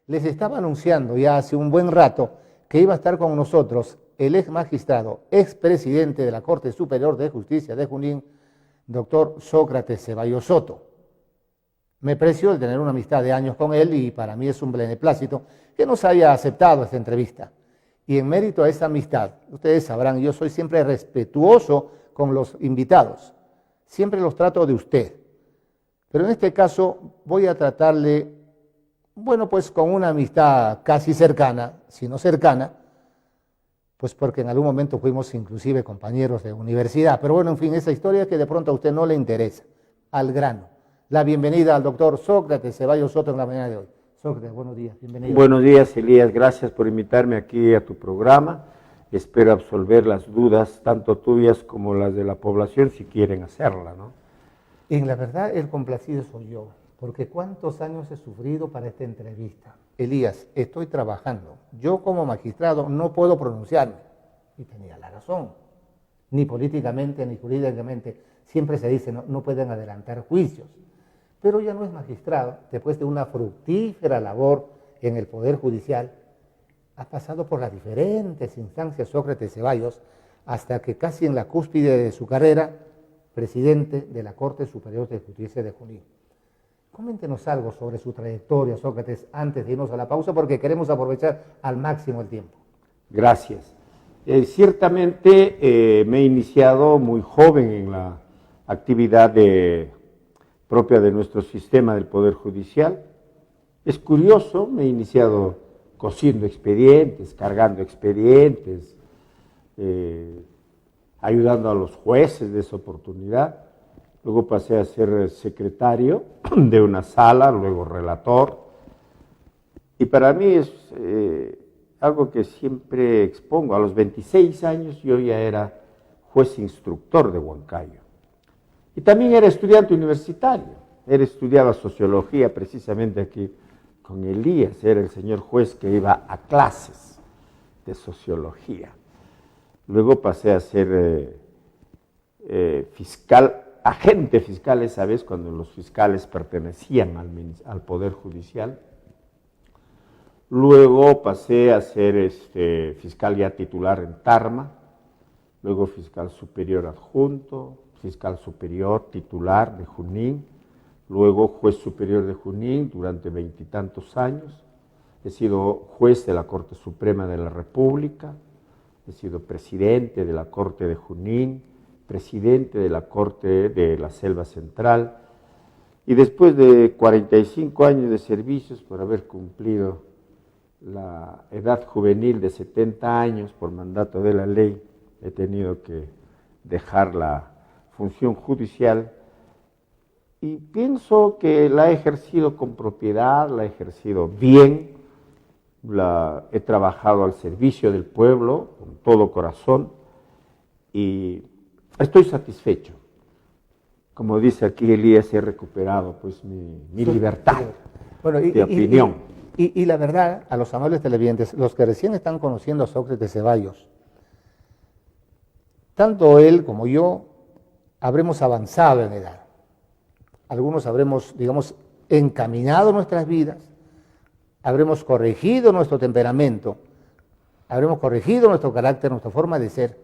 Les estaba anunciando ya hace un buen rato que iba a estar con nosotros el ex magistrado, ex presidente de la Corte Superior de Justicia de Junín, doctor Sócrates Ceballos Soto. Me precio el tener una amistad de años con él y para mí es un beneplácito que nos haya aceptado esta entrevista. Y en mérito a esa amistad, ustedes sabrán, yo soy siempre respetuoso con los invitados, siempre los trato de usted. Pero en este caso voy a tratarle, bueno, pues con una amistad casi cercana, si no cercana, pues porque en algún momento fuimos inclusive compañeros de universidad. Pero bueno, en fin, esa historia que de pronto a usted no le interesa. Al grano. La bienvenida al doctor Sócrates Ceballos Soto en la mañana de hoy. Sócrates, buenos días, bienvenido. Buenos días, Elías, gracias por invitarme aquí a tu programa. Espero absolver las dudas, tanto tuyas como las de la población, si quieren hacerla, ¿no? En la verdad, el complacido soy yo, porque cuántos años he sufrido para esta entrevista. Elías, estoy trabajando. Yo como magistrado no puedo pronunciarme. Y tenía la razón. Ni políticamente, ni jurídicamente. Siempre se dice, no pueden adelantar juicios. Pero ya no es magistrado, después de una fructífera labor en el Poder Judicial, ha pasado por las diferentes instancias Sócrates Ceballos, hasta que casi en la cúspide de su carrera, presidente de la Corte Superior de Justicia de Junín. Coméntenos algo sobre su trayectoria, Sócrates, antes de irnos a la pausa, porque queremos aprovechar al máximo el tiempo. Gracias. Ciertamente me he iniciado muy joven en la actividad propia de nuestro sistema del Poder Judicial. Es curioso, me he iniciado cosiendo expedientes, cargando expedientes, ayudando a los jueces de esa oportunidad. Luego pasé a ser secretario de una sala, luego relator. Y para mí es algo que siempre expongo. A los 26 años yo ya era juez instructor de Huancayo. Y también era estudiante universitario. Estudiaba sociología precisamente aquí con Elías. Era el señor juez que iba a clases de sociología. Luego pasé a ser fiscal, agente fiscal esa vez, cuando los fiscales pertenecían al Poder Judicial. Luego pasé a ser fiscal ya titular en Tarma, luego fiscal superior adjunto, fiscal superior titular de Junín, luego juez superior de Junín durante 20 y tantos años. He sido juez de la Corte Suprema de la República, he sido presidente de la Corte de Junín, presidente de la Corte de la Selva Central, y después de 45 años de servicios, por haber cumplido la edad juvenil de 70 años por mandato de la ley, he tenido que dejar la función judicial y pienso que la he ejercido con propiedad, la he ejercido bien, he trabajado al servicio del pueblo con todo corazón y estoy satisfecho. Como dice aquí Elías, he recuperado pues mi libertad de opinión. Y la verdad, a los amables televidentes, los que recién están conociendo a Sócrates Ceballos, tanto él como yo habremos avanzado en edad. Algunos habremos, digamos, encaminado nuestras vidas, habremos corregido nuestro temperamento, habremos corregido nuestro carácter, nuestra forma de ser.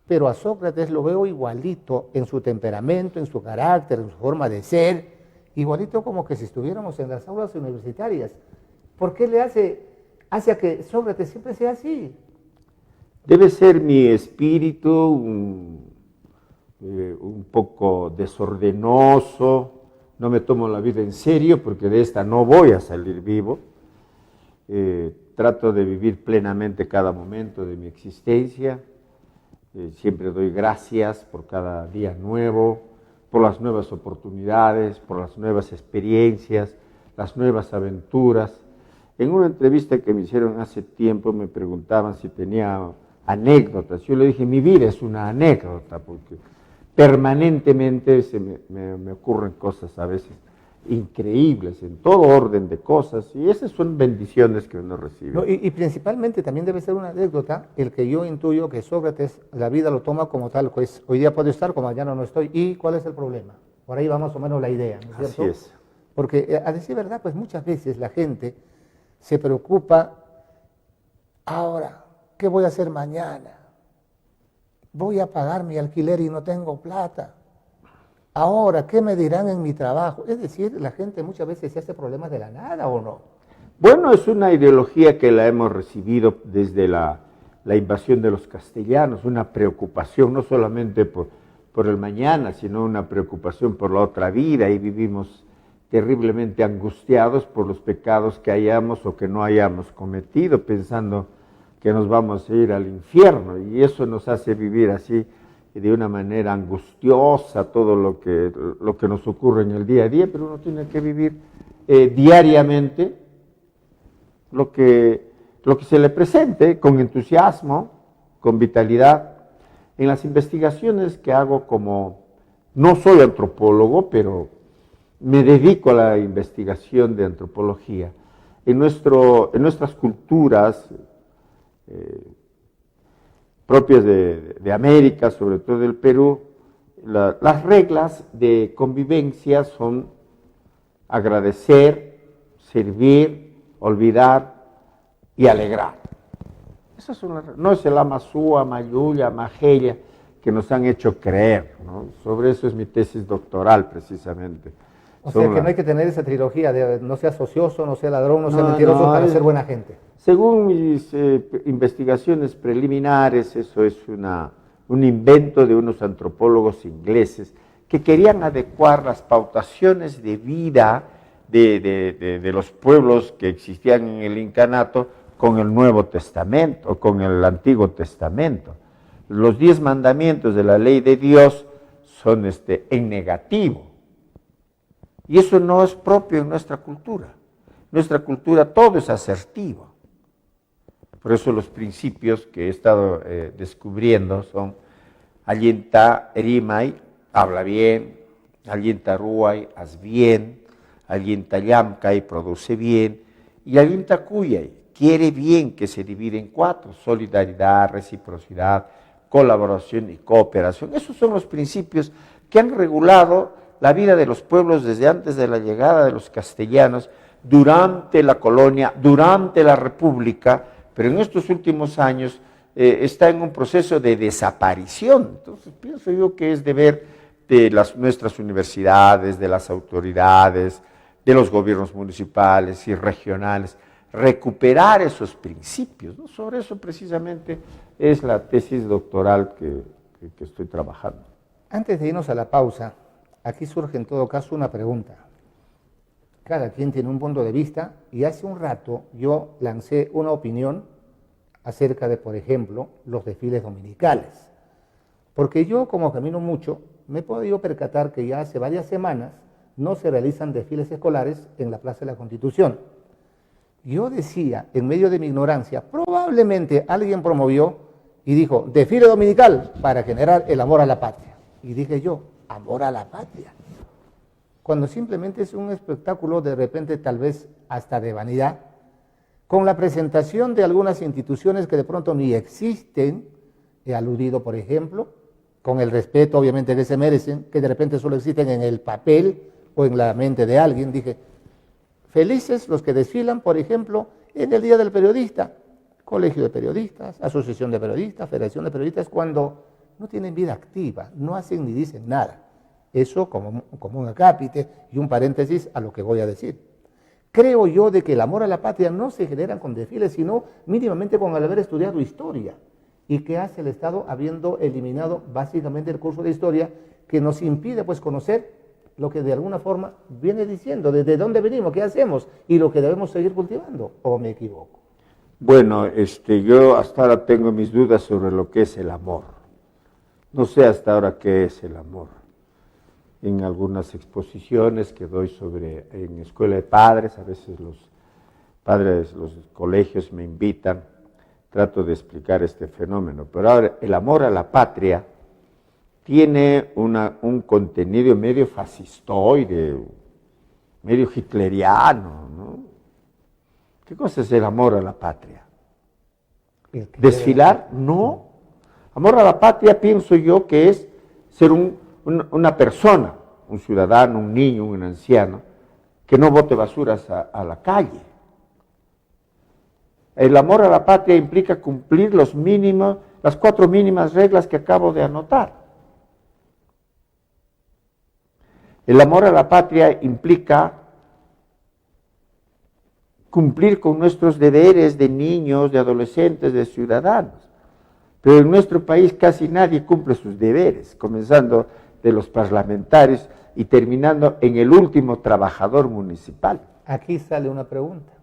Pero a Sócrates lo veo igualito en su temperamento, en su carácter, en su forma de ser, igualito como que si estuviéramos en las aulas universitarias. ¿Por qué le hace a que Sócrates siempre sea así? Debe ser mi espíritu un poco desordenoso, no me tomo la vida en serio porque de esta no voy a salir vivo. Trato de vivir plenamente cada momento de mi existencia. Siempre doy gracias por cada día nuevo, por las nuevas oportunidades, por las nuevas experiencias, las nuevas aventuras. En una entrevista que me hicieron hace tiempo me preguntaban si tenía anécdotas. Yo le dije, mi vida es una anécdota, porque permanentemente me ocurren cosas a veces increíbles, en todo orden de cosas, y esas son bendiciones que uno recibe. No, y principalmente también debe ser una anécdota el que yo intuyo que Sócrates la vida lo toma como tal, pues hoy día puedo estar, como mañana no estoy, ¿y cuál es el problema? Por ahí va más o menos la idea, ¿no es cierto? Así es. Porque a decir verdad, pues muchas veces la gente se preocupa, ahora, ¿qué voy a hacer mañana? Voy a pagar mi alquiler y no tengo plata. Ahora, ¿qué me dirán en mi trabajo? Es decir, la gente muchas veces se hace problemas de la nada, ¿o no? Bueno, es una ideología que la hemos recibido desde la invasión de los castellanos, una preocupación no solamente por el mañana, sino una preocupación por la otra vida, y vivimos terriblemente angustiados por los pecados que hayamos o que no hayamos cometido, pensando que nos vamos a ir al infierno, y eso nos hace vivir así de una manera angustiosa todo lo que nos ocurre en el día a día, pero uno tiene que vivir diariamente lo que se le presente con entusiasmo, con vitalidad. En las investigaciones que hago, como no soy antropólogo, pero me dedico a la investigación de antropología, en nuestras culturas propias de América, sobre todo del Perú, las reglas de convivencia son agradecer, servir, olvidar y alegrar. Esas son no es el Amazúa, Mayuya, Majeya, que nos han hecho creer, ¿no? Sobre eso es mi tesis doctoral, precisamente. O sea que no hay que tener esa trilogía de no seas ocioso, no seas ladrón, no seas mentiroso para ser buena gente. Según mis investigaciones preliminares, eso es un invento de unos antropólogos ingleses que querían adecuar las pautaciones de vida de los pueblos que existían en el incanato con el Nuevo Testamento, con el Antiguo Testamento. Los 10 mandamientos de la ley de Dios son en negativo. Y eso no es propio en nuestra cultura. En nuestra cultura todo es asertivo. Por eso los principios que he estado descubriendo son Allinta Erimay, habla bien, Allinta Ruay, haz bien, Allinta Yamkay, produce bien, y Allinta Cuyay, quiere bien, que se divide en 4, solidaridad, reciprocidad, colaboración y cooperación. Esos son los principios que han regulado la vida de los pueblos desde antes de la llegada de los castellanos, durante la colonia, durante la república, pero en estos últimos años está en un proceso de desaparición. Entonces pienso yo que es deber de nuestras universidades, de las autoridades, de los gobiernos municipales y regionales, recuperar esos principios, ¿no? Sobre eso precisamente es la tesis doctoral que estoy trabajando. Antes de irnos a la pausa, aquí surge en todo caso una pregunta. Cada quien tiene un punto de vista y hace un rato yo lancé una opinión acerca de, por ejemplo, los desfiles dominicales. Porque yo, como camino mucho, me he podido percatar que ya hace varias semanas no se realizan desfiles escolares en la Plaza de la Constitución. Yo decía, en medio de mi ignorancia, probablemente alguien promovió y dijo, desfile dominical para generar el amor a la patria. Y dije yo, amor a la patria. Cuando simplemente es un espectáculo de repente tal vez hasta de vanidad, con la presentación de algunas instituciones que de pronto ni existen, he aludido por ejemplo, con el respeto obviamente que se merecen, que de repente solo existen en el papel o en la mente de alguien, dije, felices los que desfilan, por ejemplo, en el Día del Periodista, Colegio de Periodistas, Asociación de Periodistas, Federación de Periodistas, cuando no tienen vida activa, no hacen ni dicen nada. Eso como un acápite y un paréntesis a lo que voy a decir. Creo yo de que el amor a la patria no se genera con desfiles, sino mínimamente con el haber estudiado historia. ¿Y qué hace el Estado habiendo eliminado básicamente el curso de historia que nos impide pues conocer lo que de alguna forma viene diciendo, desde dónde venimos, qué hacemos y lo que debemos seguir cultivando? ¿O me equivoco? Bueno, yo hasta ahora tengo mis dudas sobre lo que es el amor. No sé hasta ahora qué es el amor. En algunas exposiciones que doy en escuela de padres, a veces los padres, los colegios me invitan, trato de explicar este fenómeno. Pero ahora, el amor a la patria tiene un contenido medio fascistoide, medio hitleriano, ¿no? ¿Qué cosa es el amor a la patria? ¿Desfilar? No. Amor a la patria pienso yo que es ser una persona, un ciudadano, un niño, un anciano, que no bote basuras a la calle, El amor a la patria implica cumplir las 4 mínimas reglas que acabo de anotar. El amor a la patria implica cumplir con nuestros deberes de niños, de adolescentes, de ciudadanos. Pero en nuestro país casi nadie cumple sus deberes, comenzando de los parlamentarios y terminando en el último trabajador municipal. Aquí sale una pregunta.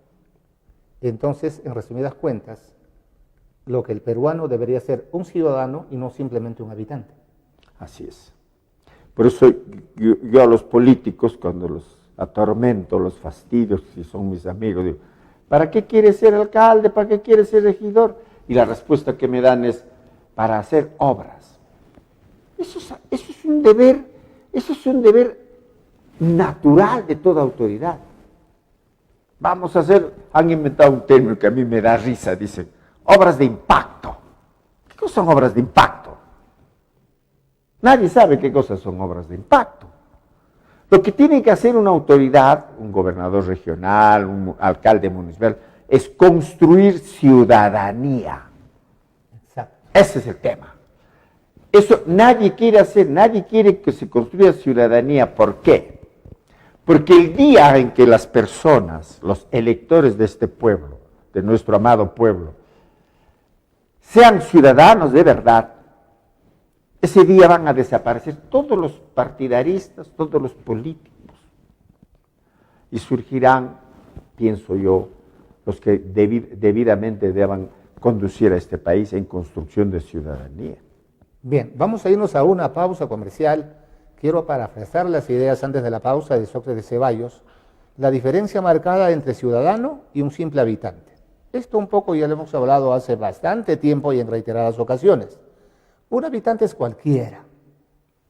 Entonces, en resumidas cuentas, lo que el peruano debería ser un ciudadano y no simplemente un habitante. Así es. Por eso yo a los políticos, cuando los atormento, los fastidios, si son mis amigos, digo, ¿para qué quieres ser alcalde? ¿Para qué quieres ser regidor? Y la respuesta que me dan es, para hacer obras. Eso es un deber natural de toda autoridad. Vamos a hacer, han inventado un término que a mí me da risa, dicen, obras de impacto. ¿Qué cosas son obras de impacto? Nadie sabe qué cosas son obras de impacto. Lo que tiene que hacer una autoridad, un gobernador regional, un alcalde municipal, es construir ciudadanía. Exacto. Ese es el tema. Eso nadie quiere hacer, nadie quiere que se construya ciudadanía. ¿Por qué? Porque el día en que las personas, los electores de este pueblo, de nuestro amado pueblo, sean ciudadanos de verdad, ese día van a desaparecer todos los partidaristas, todos los políticos, y surgirán, pienso yo, los que debidamente deban conducir a este país en construcción de ciudadanía. Bien, vamos a irnos a una pausa comercial. Quiero parafrasear las ideas antes de la pausa de Sócrates Ceballos, la diferencia marcada entre ciudadano y un simple habitante. Esto un poco ya lo hemos hablado hace bastante tiempo y en reiteradas ocasiones. Un habitante es cualquiera.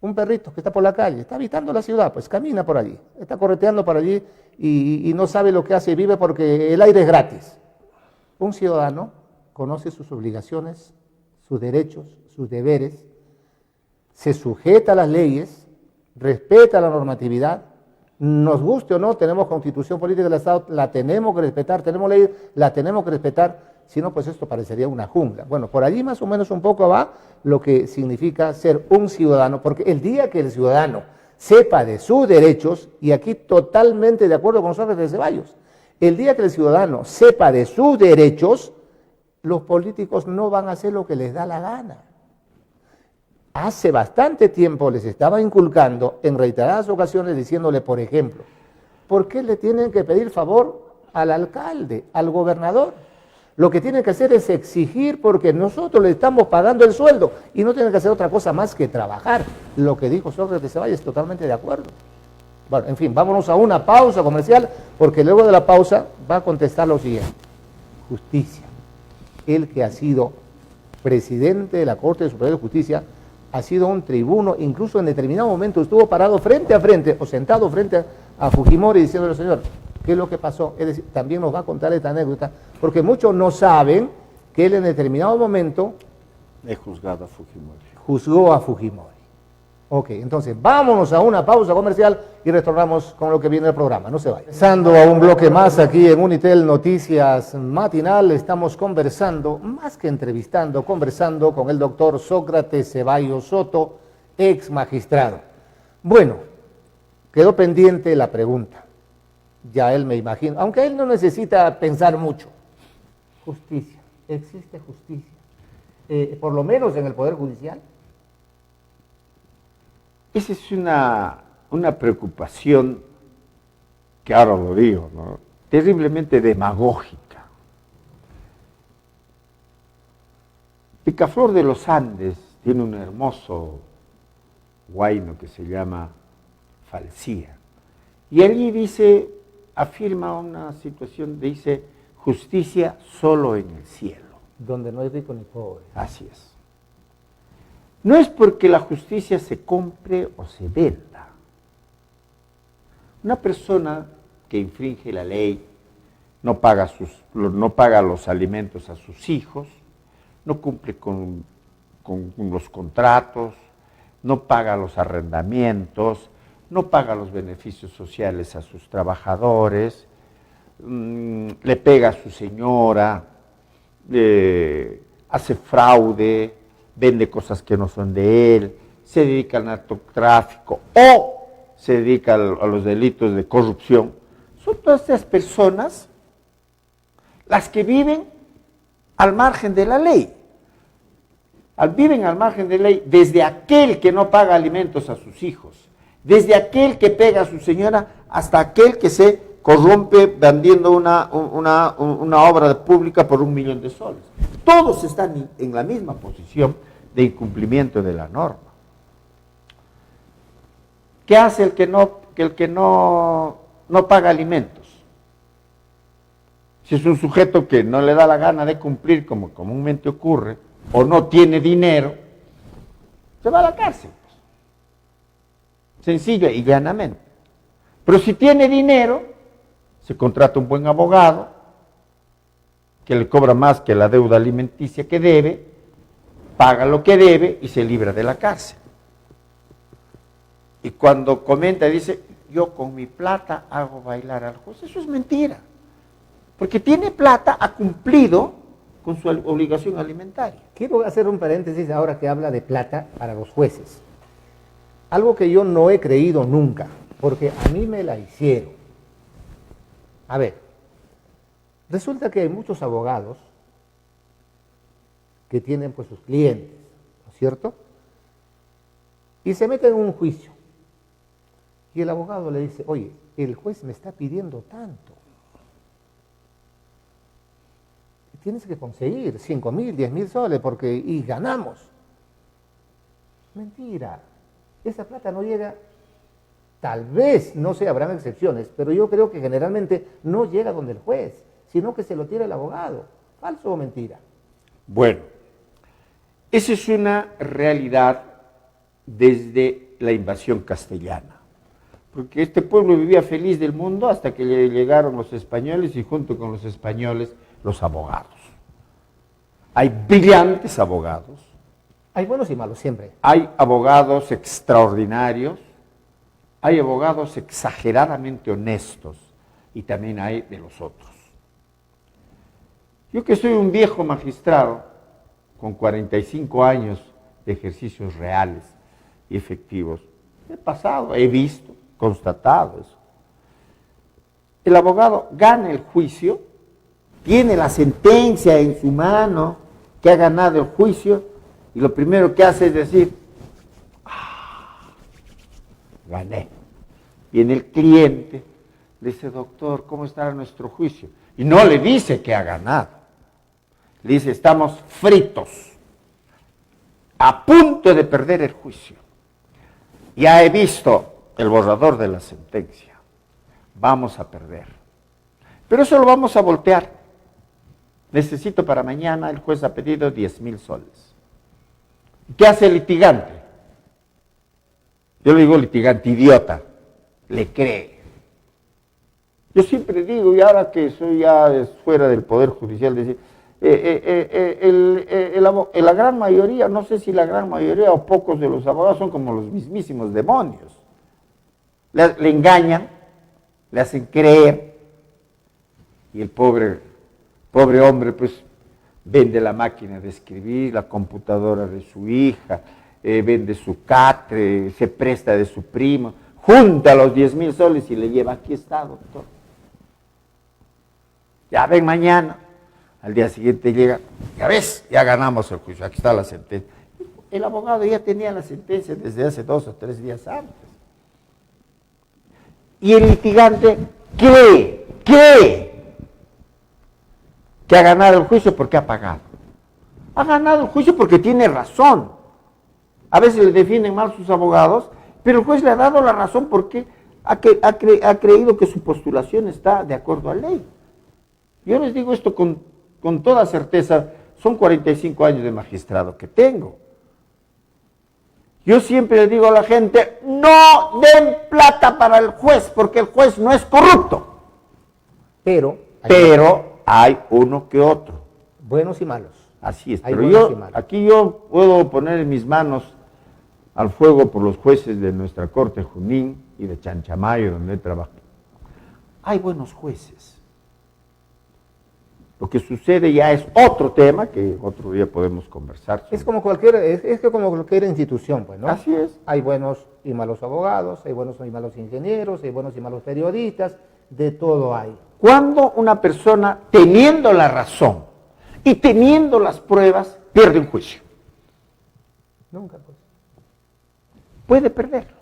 Un perrito que está por la calle, está habitando la ciudad, pues camina por allí, está correteando por allí y no sabe lo que hace y vive porque el aire es gratis. Un ciudadano conoce sus obligaciones, sus derechos, sus deberes, se sujeta a las leyes, respeta la normatividad, nos guste o no, tenemos constitución política del Estado, la tenemos que respetar, tenemos leyes, la tenemos que respetar, si no, pues esto parecería una jungla. Bueno, por allí más o menos un poco va lo que significa ser un ciudadano, porque el día que el ciudadano sepa de sus derechos, y aquí totalmente de acuerdo con Sócrates de Ceballos, el día que el ciudadano sepa de sus derechos, los políticos no van a hacer lo que les da la gana. Hace bastante tiempo les estaba inculcando en reiteradas ocasiones diciéndole, por ejemplo, ¿por qué le tienen que pedir favor al alcalde, al gobernador? Lo que tienen que hacer es exigir porque nosotros le estamos pagando el sueldo y no tienen que hacer otra cosa más que trabajar. Lo que dijo Sócrates Ceballos, totalmente de acuerdo. Bueno, en fin, vámonos a una pausa comercial porque luego de la pausa va a contestar lo siguiente. Justicia. El que ha sido presidente de la Corte Superior de Justicia ha sido un tribuno, incluso en determinado momento estuvo parado frente a frente o sentado frente a Fujimori diciéndole, señor, ¿qué es lo que pasó? Es decir, también nos va a contar esta anécdota, porque muchos no saben que él en determinado momento juzgado a Fujimori. Juzgó a Fujimori. Ok, entonces vámonos a una pausa comercial y retornamos con lo que viene del programa. No se vayan. Pasando a un bloque más aquí en Unitel Noticias Matinal, estamos conversando, más que entrevistando, conversando con el doctor Sócrates Ceballos Soto, ex magistrado. Bueno, quedó pendiente la pregunta. Ya él me imagino, aunque él no necesita pensar mucho. Justicia, ¿existe justicia? Por lo menos en el Poder Judicial. Esa es una preocupación, que ahora lo digo, ¿no?, terriblemente demagógica. Picaflor de los Andes tiene un hermoso huayno que se llama Falsía. Y allí dice, afirma una situación, dice, justicia solo en el cielo. Donde no hay rico ni pobre. Así es. No es porque la justicia se compre o se venda. Una persona que infringe la ley, no paga los alimentos a sus hijos, no cumple con los contratos, no paga los arrendamientos, no paga los beneficios sociales a sus trabajadores, le pega a su señora, hace fraude, vende cosas que no son de él, se dedica al narcotráfico o se dedica a los delitos de corrupción. Son todas estas personas las que viven al margen de la ley. Viven al margen de la ley desde aquel que no paga alimentos a sus hijos, desde aquel que pega a su señora, hasta aquel que se corrompe vendiendo una obra pública por 1 millón de soles. Todos están en la misma posición de incumplimiento de la norma. ¿Qué hace el que no paga alimentos? Si es un sujeto que no le da la gana de cumplir, como comúnmente ocurre, o no tiene dinero, se va a la cárcel. Sencillo y llanamente. Pero si tiene dinero, se contrata un buen abogado, que le cobra más que la deuda alimenticia que debe, paga lo que debe y se libra de la cárcel. Y cuando comenta, dice, yo con mi plata hago bailar al juez. Eso es mentira. Porque tiene plata, ha cumplido con su obligación alimentaria. Quiero hacer un paréntesis ahora que habla de plata para los jueces. Algo que yo no he creído nunca, porque a mí me la hicieron. A ver, resulta que hay muchos abogados que tienen pues sus clientes, ¿no es cierto? Y se meten en un juicio. Y el abogado le dice, oye, el juez me está pidiendo tanto. Tienes que conseguir 5.000, 10.000 soles y ganamos. Mentira. Esa plata no llega, tal vez, no sé, habrán excepciones, pero yo creo que generalmente no llega donde el juez, sino que se lo tira el abogado. ¿Falso o mentira? Bueno, esa es una realidad desde la invasión castellana. Porque este pueblo vivía feliz del mundo hasta que llegaron los españoles y junto con los españoles los abogados. Hay brillantes abogados. Hay buenos y malos siempre. Hay abogados extraordinarios. Hay abogados exageradamente honestos. Y también hay de los otros. Yo que soy un viejo magistrado, con 45 años de ejercicios reales y efectivos, he pasado, he visto, constatado eso. El abogado gana el juicio, tiene la sentencia en su mano, que ha ganado el juicio, y lo primero que hace es decir, gané. Viene el cliente, le dice, doctor, ¿cómo estará nuestro juicio? Y no le dice que ha ganado. Le dice, estamos fritos, a punto de perder el juicio. Ya he visto el borrador de la sentencia. Vamos a perder. Pero eso lo vamos a voltear. Necesito para mañana, el juez ha pedido 10.000 soles. ¿Qué hace el litigante? Yo le digo litigante idiota, le cree. Yo siempre digo, y ahora que soy ya fuera del Poder Judicial, decir, la gran mayoría, no sé si la gran mayoría o pocos de los abogados son como los mismísimos demonios. Le engañan, le hacen creer, y el pobre hombre pues vende la máquina de escribir, la computadora de su hija, vende su catre, se presta de su primo, junta los 10.000 soles y le lleva, aquí está, doctor. Ya ven mañana. Al día siguiente llega, ya ves, ya ganamos el juicio, aquí está la sentencia. El abogado ya tenía la sentencia desde hace 2 o 3 días antes. Y el litigante cree que ha ganado el juicio porque ha pagado. Ha ganado el juicio porque tiene razón. A veces le defienden mal sus abogados, pero el juez le ha dado la razón porque ha creído que su postulación está de acuerdo a ley. Yo les digo esto con toda certeza, son 45 años de magistrado que tengo. Yo siempre le digo a la gente, no den plata para el juez, porque el juez no es corrupto. Pero hay uno que otro. Buenos y malos. Así es, pero aquí yo puedo poner mis manos al fuego por los jueces de nuestra Corte Junín y de Chanchamayo, donde he trabajado. Hay buenos jueces. Lo que sucede ya es otro tema que otro día podemos conversar sobre. Es como cualquier institución, pues, ¿no? Así es. Hay buenos y malos abogados, hay buenos y malos ingenieros, hay buenos y malos periodistas, de todo hay. Cuando una persona, teniendo la razón y teniendo las pruebas, pierde un juicio. Nunca, pues. Puede perderlo.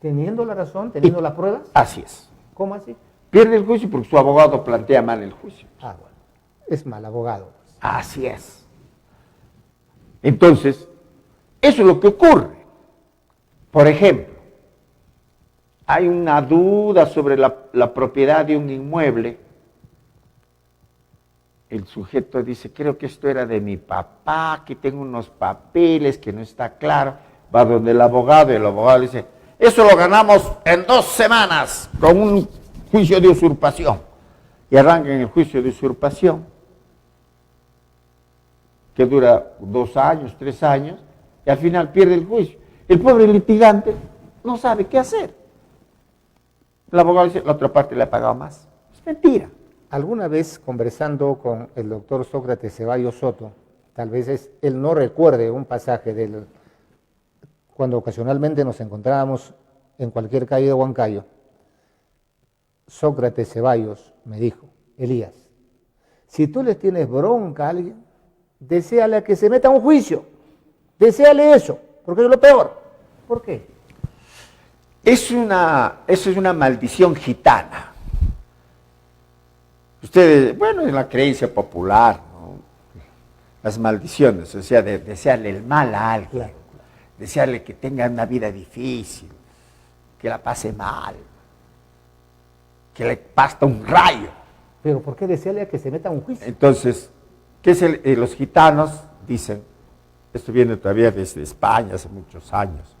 Teniendo la razón, teniendo las pruebas. Así es. ¿Cómo así? Pierde el juicio porque su abogado plantea mal el juicio. Ah, bueno. Es mal abogado, pues. Así es. Entonces, eso es lo que ocurre. Por ejemplo, hay una duda sobre la propiedad de un inmueble. El sujeto dice, creo que esto era de mi papá, aquí tengo unos papeles que no está claro. Va donde el abogado y el abogado dice, eso lo ganamos en 2 semanas con un juicio de usurpación. Y arrancan el juicio de usurpación, que dura 2 años, 3 años, y al final pierde el juicio. El pobre litigante no sabe qué hacer. El abogado dice, la otra parte le ha pagado más. Es mentira. Alguna vez conversando con el doctor Sócrates Ceballos Soto, tal vez él no recuerde un pasaje cuando ocasionalmente nos encontrábamos en cualquier calle de Huancayo, Sócrates Ceballos me dijo, Elías, si tú le tienes bronca a alguien, deséale a que se meta a un juicio, deséale eso, porque es lo peor. ¿Por qué? Eso es una maldición gitana. Ustedes, bueno, en la creencia popular, ¿no? Las maldiciones, o sea, desearle el mal a alguien, claro. Desearle que tenga una vida difícil, que la pase mal, que le pasta un rayo. Pero ¿por qué desearle a que se meta a un juicio? Entonces, ¿qué es los gitanos dicen? Esto viene todavía desde España hace muchos años,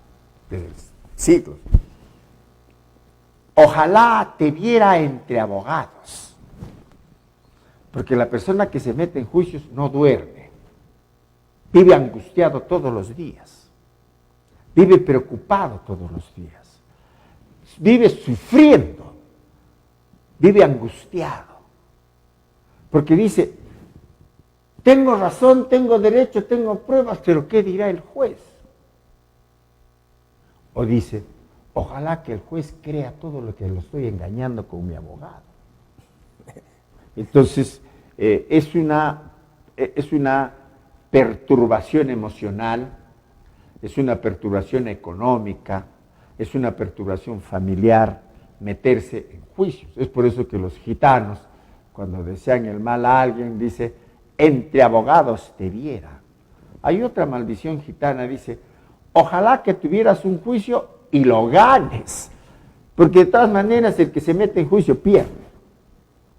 desde siglos. Ojalá te viera entre abogados. Porque la persona que se mete en juicios no duerme, vive angustiado todos los días, vive preocupado todos los días, vive sufriendo, vive angustiado, porque dice, tengo razón, tengo derecho, tengo pruebas, pero ¿qué dirá el juez? O dice, ojalá que el juez crea todo lo que lo estoy engañando con mi abogado. Entonces, es una perturbación emocional, es una perturbación económica, es una perturbación familiar meterse en juicios. Es por eso que los gitanos, cuando desean el mal a alguien, dice, entre abogados te viera. Hay otra maldición gitana, dice, ojalá que tuvieras un juicio y lo ganes, porque de todas maneras el que se mete en juicio pierde.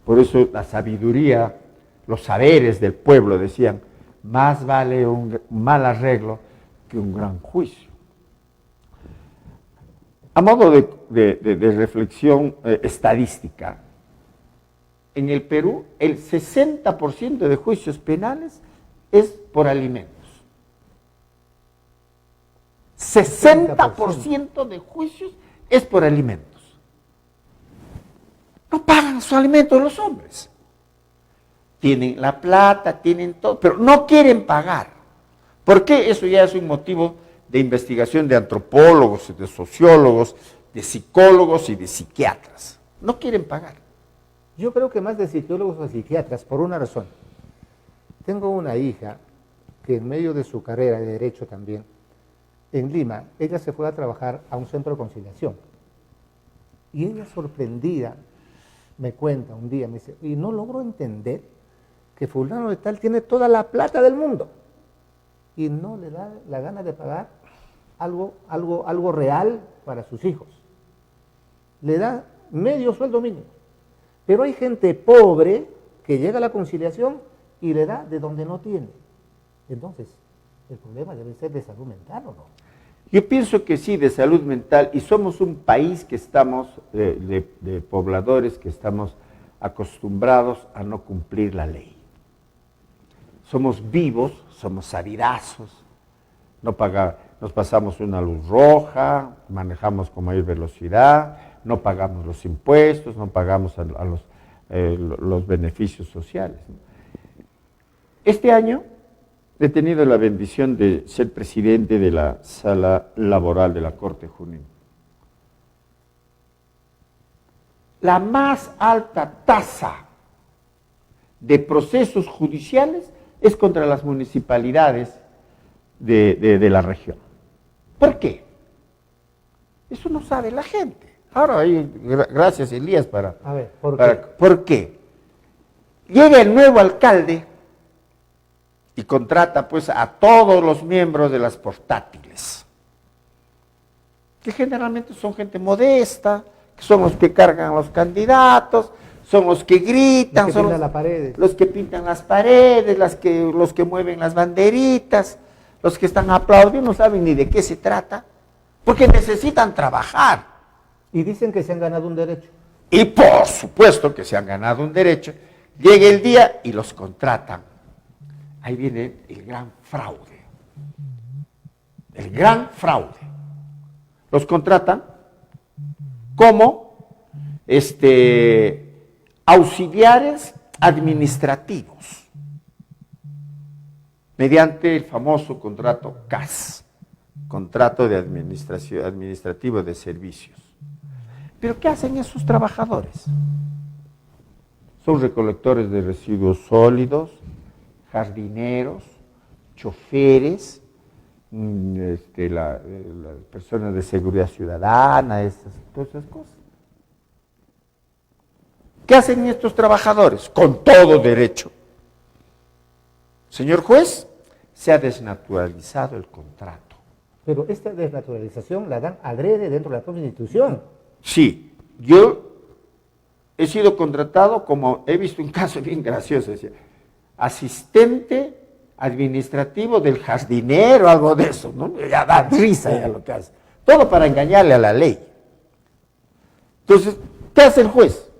Por eso la sabiduría, los saberes del pueblo decían, más vale un mal arreglo que un gran juicio. A modo de reflexión estadística, en el Perú el 60% de juicios penales es por alimentos. 60% de juicios es por alimentos. No pagan su alimento los hombres. Tienen la plata, tienen todo, pero no quieren pagar. ¿Por qué? Eso ya es un motivo de investigación de antropólogos, de sociólogos, de psicólogos y de psiquiatras. No quieren pagar. Yo creo que más de psicólogos o psiquiatras, por una razón. Tengo una hija que en medio de su carrera de Derecho también, en Lima, ella se fue a trabajar a un centro de conciliación. Y ella sorprendida me cuenta un día, me dice, y no logro entender que fulano de tal tiene toda la plata del mundo y no le da la gana de pagar algo real para sus hijos. Le da medio sueldo mínimo. Pero hay gente pobre que llega a la conciliación y le da de donde no tiene. Entonces, el problema debe ser de salud mental, ¿o no? Yo pienso que sí, de salud mental, y somos un país que estamos, de pobladores que estamos acostumbrados a no cumplir la ley. Somos vivos, somos sabidazos, nos pasamos una luz roja, manejamos con mayor velocidad, no pagamos los impuestos, no pagamos los beneficios sociales, ¿no? Este año he tenido la bendición de ser presidente de la sala laboral de la Corte Junín. La más alta tasa de procesos judiciales es contra las municipalidades de la región. ¿Por qué? Eso no sabe la gente. Ahora, gracias Elías para... A ver, ¿por qué? ¿Por qué? Llega el nuevo alcalde y contrata pues a todos los miembros de las portátiles, que generalmente son gente modesta, que son los que cargan a los candidatos, son los que gritan, son los que pintan las paredes, los que mueven las banderitas, los que están aplaudiendo, no saben ni de qué se trata, porque necesitan trabajar. Y dicen que se han ganado un derecho. Y por supuesto que se han ganado un derecho. Llega el día y los contratan. Ahí viene el gran fraude. El gran fraude. Los contratan como auxiliares administrativos, mediante el famoso contrato CAS, contrato de administrativo de servicios. ¿Pero qué hacen esos trabajadores? Son recolectores de residuos sólidos, jardineros, choferes, las personas de seguridad ciudadana, todas esas cosas. ¿Qué hacen estos trabajadores? Con todo derecho. Señor juez, se ha desnaturalizado el contrato. Pero esta desnaturalización la dan adrede dentro de la propia institución. Sí, yo he sido contratado como, he visto un caso bien gracioso, decía, asistente administrativo del jardinero, algo de eso, ¿no? Ya da risa ya lo que hace. Todo para engañarle a la ley. Entonces, ¿qué hace el juez?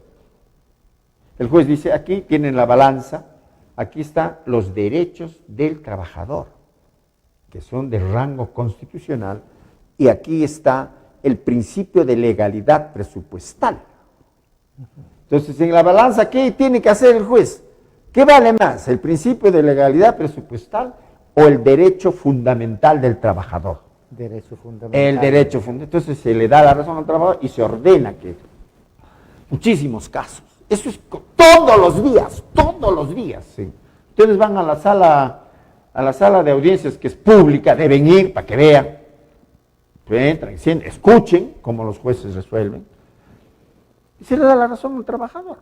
El juez dice, aquí tienen la balanza, aquí están los derechos del trabajador, que son de rango constitucional, y aquí está el principio de legalidad presupuestal. Entonces, en la balanza, ¿qué tiene que hacer el juez? ¿Qué vale más, el principio de legalidad presupuestal o el derecho fundamental del trabajador? Derecho fundamental. El derecho fundamental. Entonces, se le da la razón al trabajador y se ordena que... Muchísimos casos. Eso es todos los días. Sí. Ustedes van a la sala de audiencias, que es pública, deben ir para que vean. Entran, escuchen cómo los jueces resuelven. Y se le da la razón al trabajador.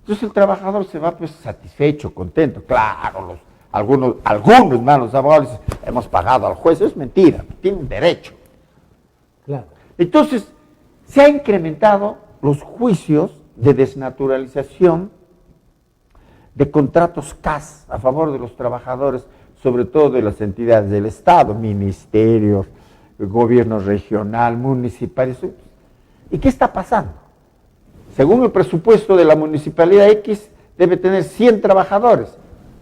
Entonces el trabajador se va pues satisfecho, contento. Claro, algunos malos abogados dicen, hemos pagado al juez. Es mentira, tienen derecho. Claro. Entonces, se han incrementado los juicios de desnaturalización de contratos CAS a favor de los trabajadores, sobre todo de las entidades del Estado, ministerios, gobierno regional, municipal. ¿Y qué está pasando? Según el presupuesto de la municipalidad X, debe tener 100 trabajadores,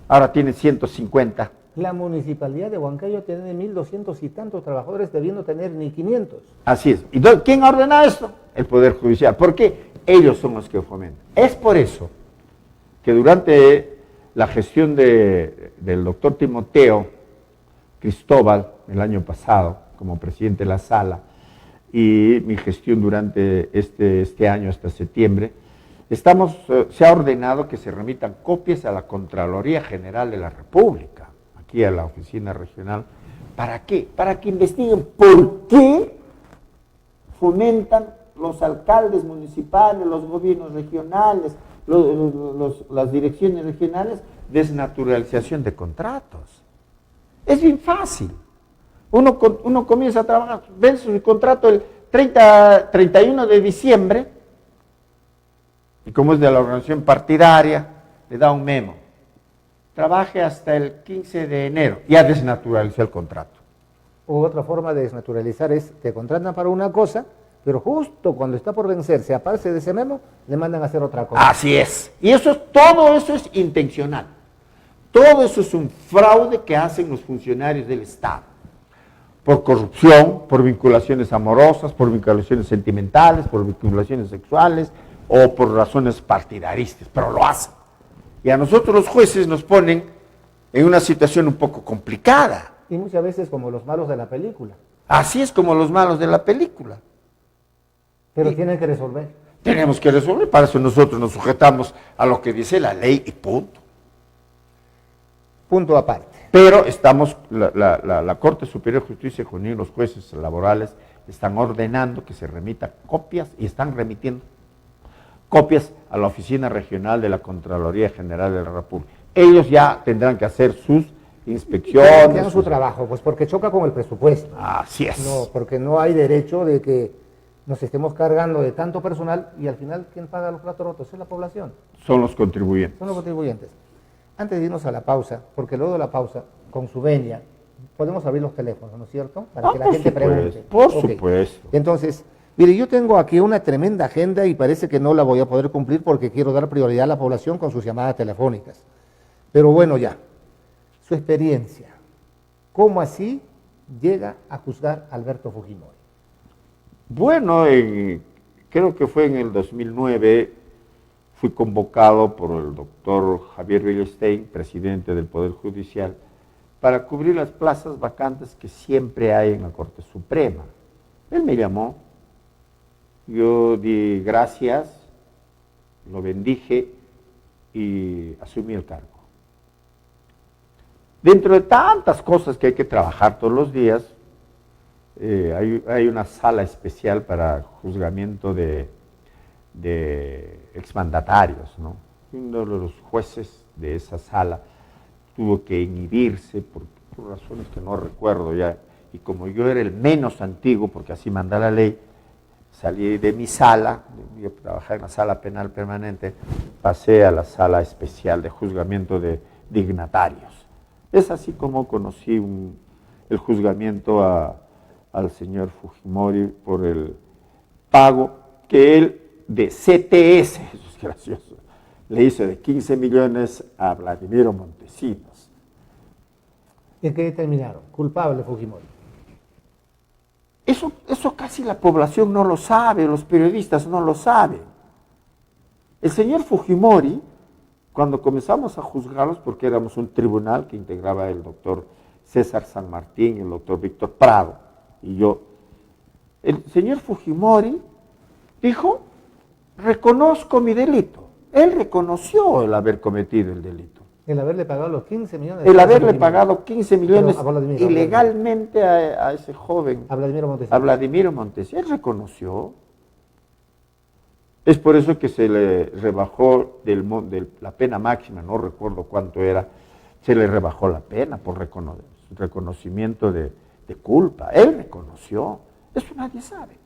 ahora tiene 150. La municipalidad de Huancayo tiene 1.200 y tantos trabajadores, debiendo tener ni 500. Así es. ¿Y quién ordena esto? El Poder Judicial. ¿Por qué? Ellos son los que fomentan. Es por eso que durante la gestión del doctor Timoteo Cristóbal, el año pasado, como presidente de la sala, y mi gestión durante este año hasta septiembre, se ha ordenado que se remitan copias a la Contraloría General de la República, aquí a la oficina regional. ¿Para qué? Para que investiguen por qué fomentan los alcaldes municipales, los gobiernos regionales, las direcciones regionales, desnaturalización de contratos. Es bien fácil. Uno comienza a trabajar, vence su contrato el 31 de diciembre, y como es de la organización partidaria, le da un memo. Trabaje hasta el 15 de enero, ya desnaturalizó el contrato. O otra forma de desnaturalizar es, te contratan para una cosa, pero justo cuando está por vencerse, aparte de ese memo, le mandan a hacer otra cosa. Así es. Y todo eso es intencional. Todo eso es un fraude que hacen los funcionarios del Estado. Por corrupción, por vinculaciones amorosas, por vinculaciones sentimentales, por vinculaciones sexuales o por razones partidaristas, pero lo hacen. Y a nosotros los jueces nos ponen en una situación un poco complicada. Y muchas veces como los malos de la película. Así es como los malos de la película. Pero tienen que resolver. Tenemos que resolver, para eso nosotros nos sujetamos a lo que dice la ley y punto. Punto aparte. Pero estamos, la Corte Superior de Justicia de Junín, los jueces laborales, están ordenando que se remita copias y están remitiendo copias a la Oficina Regional de la Contraloría General de la República. Ellos ya tendrán que hacer sus inspecciones. Que hagan su trabajo, pues porque choca con el presupuesto. Así es. No, porque no hay derecho de que nos estemos cargando de tanto personal y al final, ¿quién paga los platos rotos? Es la población. Son los contribuyentes. Son los contribuyentes. Antes de irnos a la pausa, porque luego de la pausa, con su venia, podemos abrir los teléfonos, ¿no es cierto? Para que la gente pregunte. Por supuesto. Entonces, mire, yo tengo aquí una tremenda agenda y parece que no la voy a poder cumplir porque quiero dar prioridad a la población con sus llamadas telefónicas. Pero bueno, ya. Su experiencia. ¿Cómo así llega a juzgar a Alberto Fujimori? Bueno, creo que fue en el 2009, fui convocado por el doctor Javier Villestein, presidente del Poder Judicial, para cubrir las plazas vacantes que siempre hay en la Corte Suprema. Él me llamó, yo di gracias, lo bendije y asumí el cargo. Dentro de tantas cosas que hay que trabajar todos los días, hay una sala especial para juzgamiento de exmandatarios, ¿no? Uno de los jueces de esa sala tuvo que inhibirse por razones que no recuerdo ya, y como yo era el menos antiguo, porque así manda la ley, salí de mi sala, yo trabajaba en la sala penal permanente, pasé a la sala especial de juzgamiento de dignatarios. Es así como conocí el juzgamiento al señor Fujimori por el pago que él de CTS, eso es gracioso, le hizo de 15 millones a Vladimiro Montesinos. ¿En qué determinaron? Culpable Fujimori. Eso casi la población no lo sabe, los periodistas no lo saben. El señor Fujimori, cuando comenzamos a juzgarlos, porque éramos un tribunal que integraba el doctor César San Martín, el doctor Víctor Prado y yo, el señor Fujimori dijo, reconozco mi delito. Él reconoció el haber cometido el delito. El haberle pagado los 15 millones. El haberle pagado 15 millones Vladimiro, ilegalmente a ese joven. A Vladimiro Montesinos. A Vladimiro Montesinos. Él reconoció. Es por eso que se le rebajó de la pena máxima, no recuerdo cuánto era, se le rebajó la pena por reconocimiento de culpa. Él reconoció. Eso nadie sabe.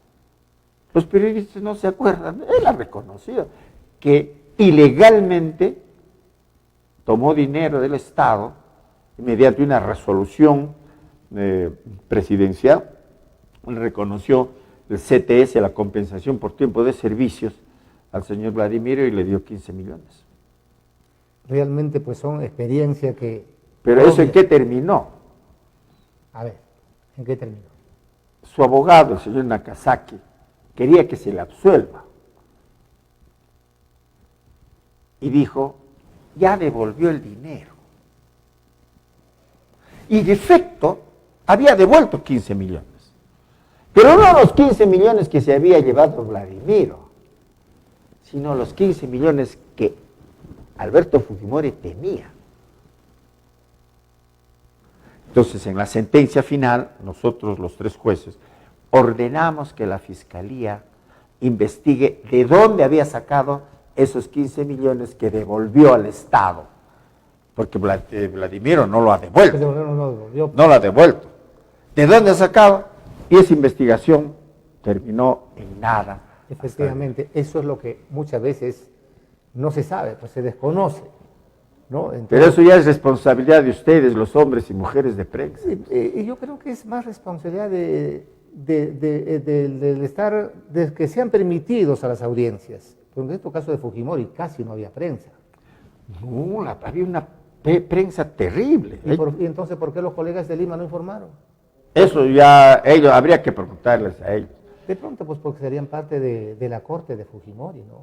Los periodistas no se acuerdan. Él ha reconocido que ilegalmente tomó dinero del Estado mediante una resolución presidencial, reconoció el CTS, la compensación por tiempo de servicios, al señor Vladimiro y le dio 15 millones. Realmente pues son experiencias que... ¿Pero eso en qué terminó? A ver, ¿en qué terminó? Su abogado, el señor Nakazaki, quería que se le absuelva. Y dijo, ya devolvió el dinero. Y de efecto, había devuelto 15 millones. Pero no los 15 millones que se había llevado Vladimiro, sino los 15 millones que Alberto Fujimori tenía. Entonces, en la sentencia final, nosotros los tres jueces ordenamos que la Fiscalía investigue de dónde había sacado esos 15 millones que devolvió al Estado, porque Vladimiro no lo ha devuelto. No lo ha devuelto. ¿De dónde ha sacado? Y esa investigación terminó en nada. Efectivamente, eso es lo que muchas veces no se sabe, pues se desconoce, ¿no? Entonces, pero eso ya es responsabilidad de ustedes, los hombres y mujeres de prensa. Y yo creo que es más responsabilidad del estar, de que sean permitidos a las audiencias. Porque en este caso de Fujimori casi no había prensa. No, había una prensa terrible. ¿Y entonces por qué los colegas de Lima no informaron? Eso ya ellos habría que preguntarles a ellos. De pronto, pues porque serían parte de la corte de Fujimori, ¿no?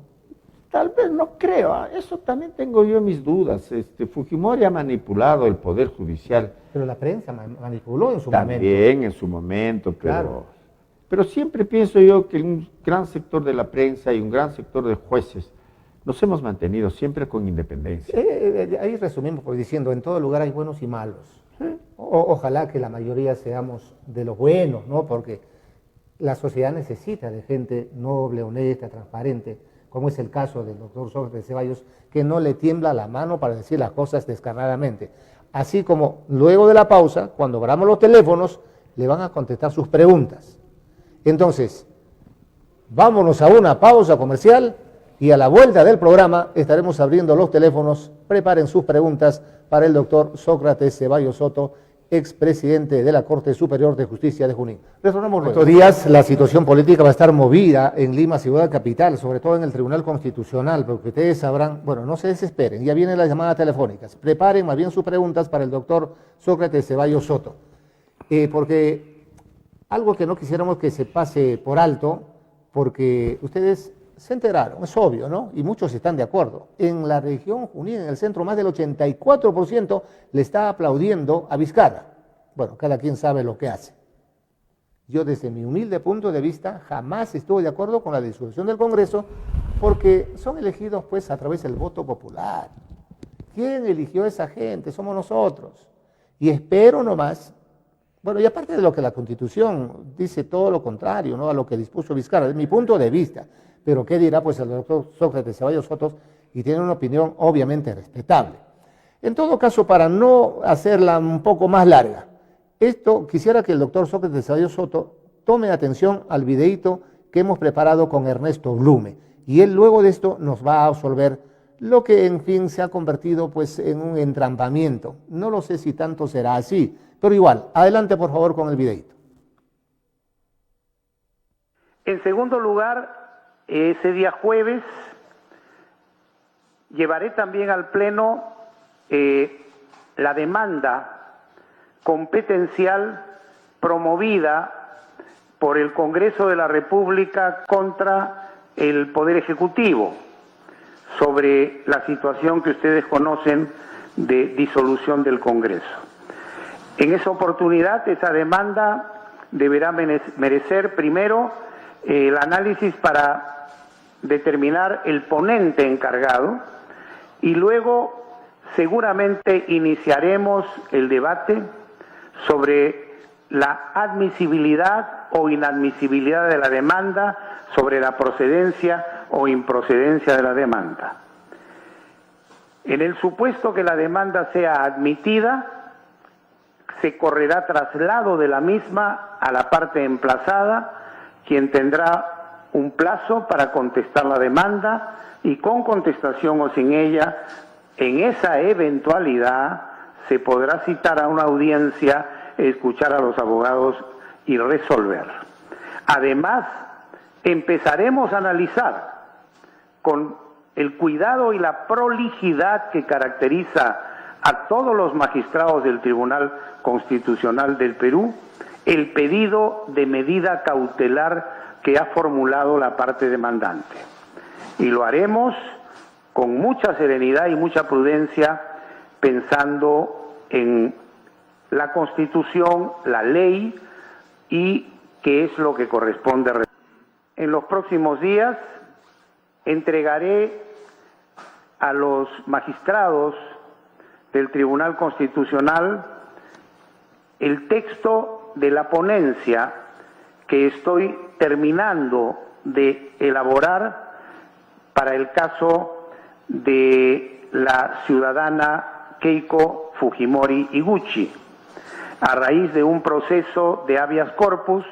Tal vez no creo, eso también tengo yo mis dudas. Fujimori ha manipulado el Poder Judicial. Pero la prensa manipuló en su momento. También en su momento, Claro. pero siempre pienso yo que un gran sector de la prensa y un gran sector de jueces nos hemos mantenido siempre con independencia. Ahí resumimos pues, diciendo, en todo lugar hay buenos y malos. Ojalá que la mayoría seamos de los buenos, ¿no? Porque la sociedad necesita de gente noble, honesta, transparente, como es el caso del doctor Sócrates Ceballos, que no le tiembla la mano para decir las cosas descarnadamente. Así como luego de la pausa, cuando abramos los teléfonos, le van a contestar sus preguntas. Entonces, vámonos a una pausa comercial y a la vuelta del programa estaremos abriendo los teléfonos. Preparen sus preguntas para el doctor Sócrates Ceballos Soto, expresidente de la Corte Superior de Justicia de Junín. Retornamos luego. Estos días la situación política va a estar movida en Lima, ciudad capital, sobre todo en el Tribunal Constitucional, porque ustedes sabrán, bueno, no se desesperen, ya vienen las llamadas telefónicas. Preparen más bien sus preguntas para el doctor Sócrates Ceballos Soto, porque algo que no quisiéramos que se pase por alto, porque ustedes se enteraron, es obvio, ¿no? Y muchos están de acuerdo. En la región Junín, en el centro, más del 84% le está aplaudiendo a Vizcarra. Bueno, cada quien sabe lo que hace. Yo, desde mi humilde punto de vista, jamás estuve de acuerdo con la disolución del Congreso, porque son elegidos, pues, a través del voto popular. ¿Quién eligió a esa gente? Somos nosotros. Y espero nomás, bueno, y aparte de lo que la Constitución dice todo lo contrario, ¿no? A lo que dispuso Vizcarra, desde mi punto de vista. Pero ¿qué dirá pues el doctor Sócrates Ceballos Soto? Y tiene una opinión obviamente respetable. En todo caso, para no hacerla un poco más larga, quisiera que el doctor Sócrates Ceballos Soto tome atención al videíto que hemos preparado con Ernesto Blume. Y él luego de esto nos va a absolver lo que en fin se ha convertido pues en un entrampamiento. No lo sé si tanto será así, pero igual, adelante por favor con el videíto. En segundo lugar, ese día jueves llevaré también al Pleno la demanda competencial promovida por el Congreso de la República contra el Poder Ejecutivo sobre la situación que ustedes conocen de disolución del Congreso. En esa oportunidad, esa demanda deberá merecer primero el análisis para determinar el ponente encargado y luego seguramente iniciaremos el debate sobre la admisibilidad o inadmisibilidad de la demanda, sobre la procedencia o improcedencia de la demanda. En el supuesto que la demanda sea admitida, se correrá traslado de la misma a la parte emplazada, quien tendrá un plazo para contestar la demanda y con contestación o sin ella, en esa eventualidad se podrá citar a una audiencia, escuchar a los abogados y resolver. Además, empezaremos a analizar con el cuidado y la prolijidad que caracteriza a todos los magistrados del Tribunal Constitucional del Perú el pedido de medida cautelar que ha formulado la parte demandante. Y lo haremos con mucha serenidad y mucha prudencia, pensando en la Constitución, la ley y qué es lo que corresponde. En los próximos días entregaré a los magistrados del Tribunal Constitucional el texto de la ponencia que estoy terminando de elaborar para el caso de la ciudadana Keiko Fujimori Iguchi, a raíz de un proceso de habeas corpus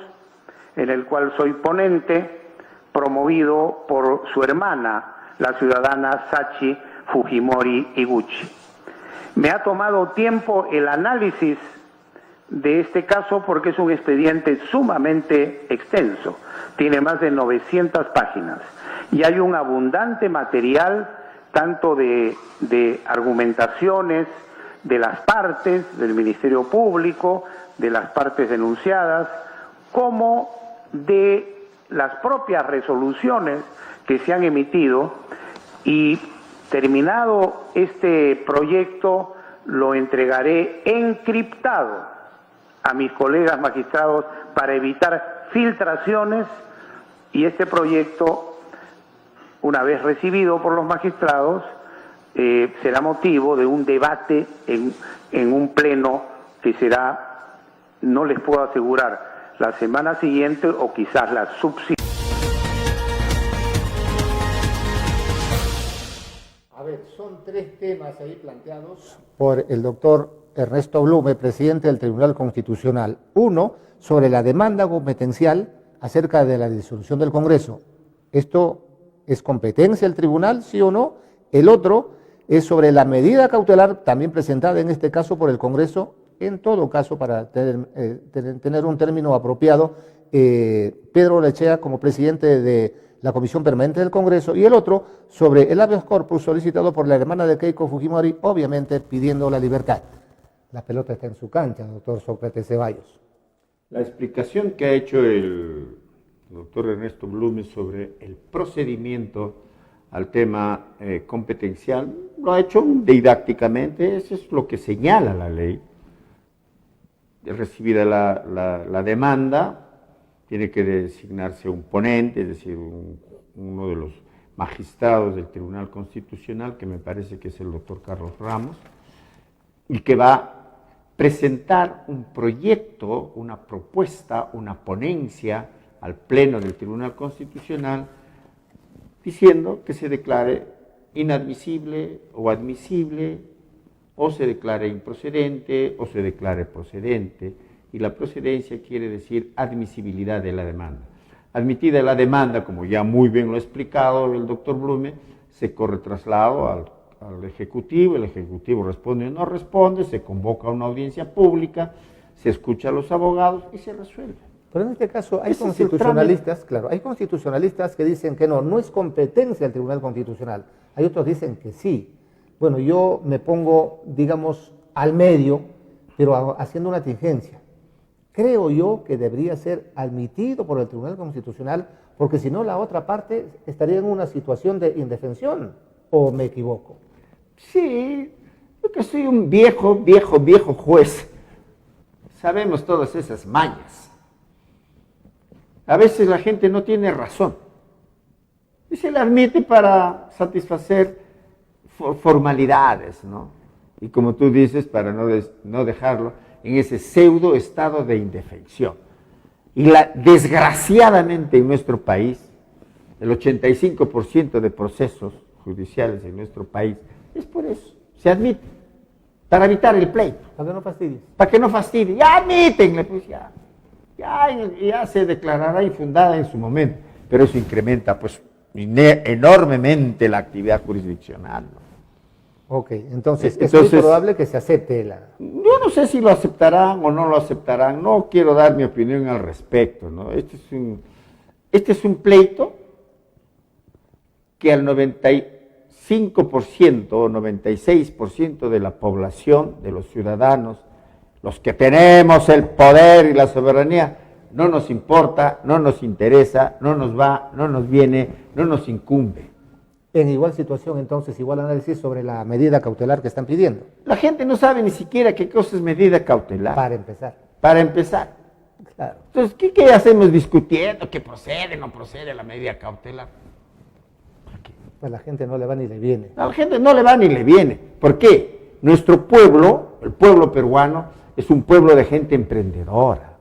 en el cual soy ponente, promovido por su hermana, la ciudadana Sachi Fujimori Iguchi. Me ha tomado tiempo el análisis de este caso porque es un expediente sumamente extenso, tiene más de 900 páginas y hay un abundante material tanto de argumentaciones de las partes, del Ministerio Público, de las partes denunciadas, como de las propias resoluciones que se han emitido y terminado este proyecto lo entregaré encriptado a mis colegas magistrados para evitar filtraciones, y este proyecto, una vez recibido por los magistrados, será motivo de un debate en un pleno que será, no les puedo asegurar, la semana siguiente o quizás la subsiguiente. A ver, son 3 temas ahí planteados por el doctor Ernesto Blume, presidente del Tribunal Constitucional. Uno, sobre la demanda competencial acerca de la disolución del Congreso. ¿Esto es competencia del tribunal, sí o no? El otro es sobre la medida cautelar, también presentada en este caso por el Congreso, en todo caso, para tener un término apropiado, Pedro Olaechea como presidente de la Comisión Permanente del Congreso, y el otro sobre el habeas corpus solicitado por la hermana de Keiko Fujimori, obviamente pidiendo la libertad. La pelota está en su cancha, doctor Sócrates Ceballos. La explicación que ha hecho el doctor Ernesto Blume sobre el procedimiento al tema competencial, lo ha hecho didácticamente, eso es lo que señala la ley. Recibida la demanda, tiene que designarse un ponente, es decir, uno de los magistrados del Tribunal Constitucional, que me parece que es el doctor Carlos Ramos, y que va a presentar un proyecto, una propuesta, una ponencia al Pleno del Tribunal Constitucional, diciendo que se declare inadmisible o admisible, o se declare improcedente o se declare procedente, y la procedencia quiere decir admisibilidad de la demanda. Admitida la demanda, como ya muy bien lo ha explicado el doctor Blume, se corre traslado al Ejecutivo, el Ejecutivo responde o no responde, se convoca a una audiencia pública, se escucha a los abogados y se resuelve. Pero en este caso hay constitucionalistas, claro, hay constitucionalistas que dicen que no es competencia del Tribunal Constitucional, hay otros que dicen que sí. Bueno, yo me pongo, digamos, al medio, pero haciendo una tingencia. Creo yo que debería ser admitido por el Tribunal Constitucional, porque si no la otra parte estaría en una situación de indefensión, ¿o me equivoco? Sí, yo que soy un viejo juez, sabemos todas esas mañas. A veces la gente no tiene razón y se la admite para satisfacer formalidades, ¿no? Y como tú dices, para no dejarlo en ese pseudo estado de indefensión. Y desgraciadamente en nuestro país, el 85% de procesos judiciales en nuestro país es por eso, se admite, para evitar el pleito. Para que no fastidies. Para que no fastidie, ya admítenle, pues ya se declarará infundada en su momento, pero eso incrementa pues enormemente la actividad jurisdiccional, ¿no? Ok, entonces es muy probable que se acepte la... Yo no sé si lo aceptarán o no lo aceptarán, no quiero dar mi opinión al respecto, ¿no? Este es un pleito que al 95% o 96% de la población, de los ciudadanos, los que tenemos el poder y la soberanía, no nos importa, no nos interesa, no nos va, no nos viene, no nos incumbe. En igual situación, entonces, igual análisis sobre la medida cautelar que están pidiendo. La gente no sabe ni siquiera qué cosa es medida cautelar. Para empezar. Para empezar. Claro. Entonces, ¿qué hacemos discutiendo? ¿Qué procede, no procede la medida cautelar? Pues la gente no le va ni le viene. A la gente no le va ni le viene. ¿Por qué? Nuestro pueblo, el pueblo peruano, es un pueblo de gente emprendedora.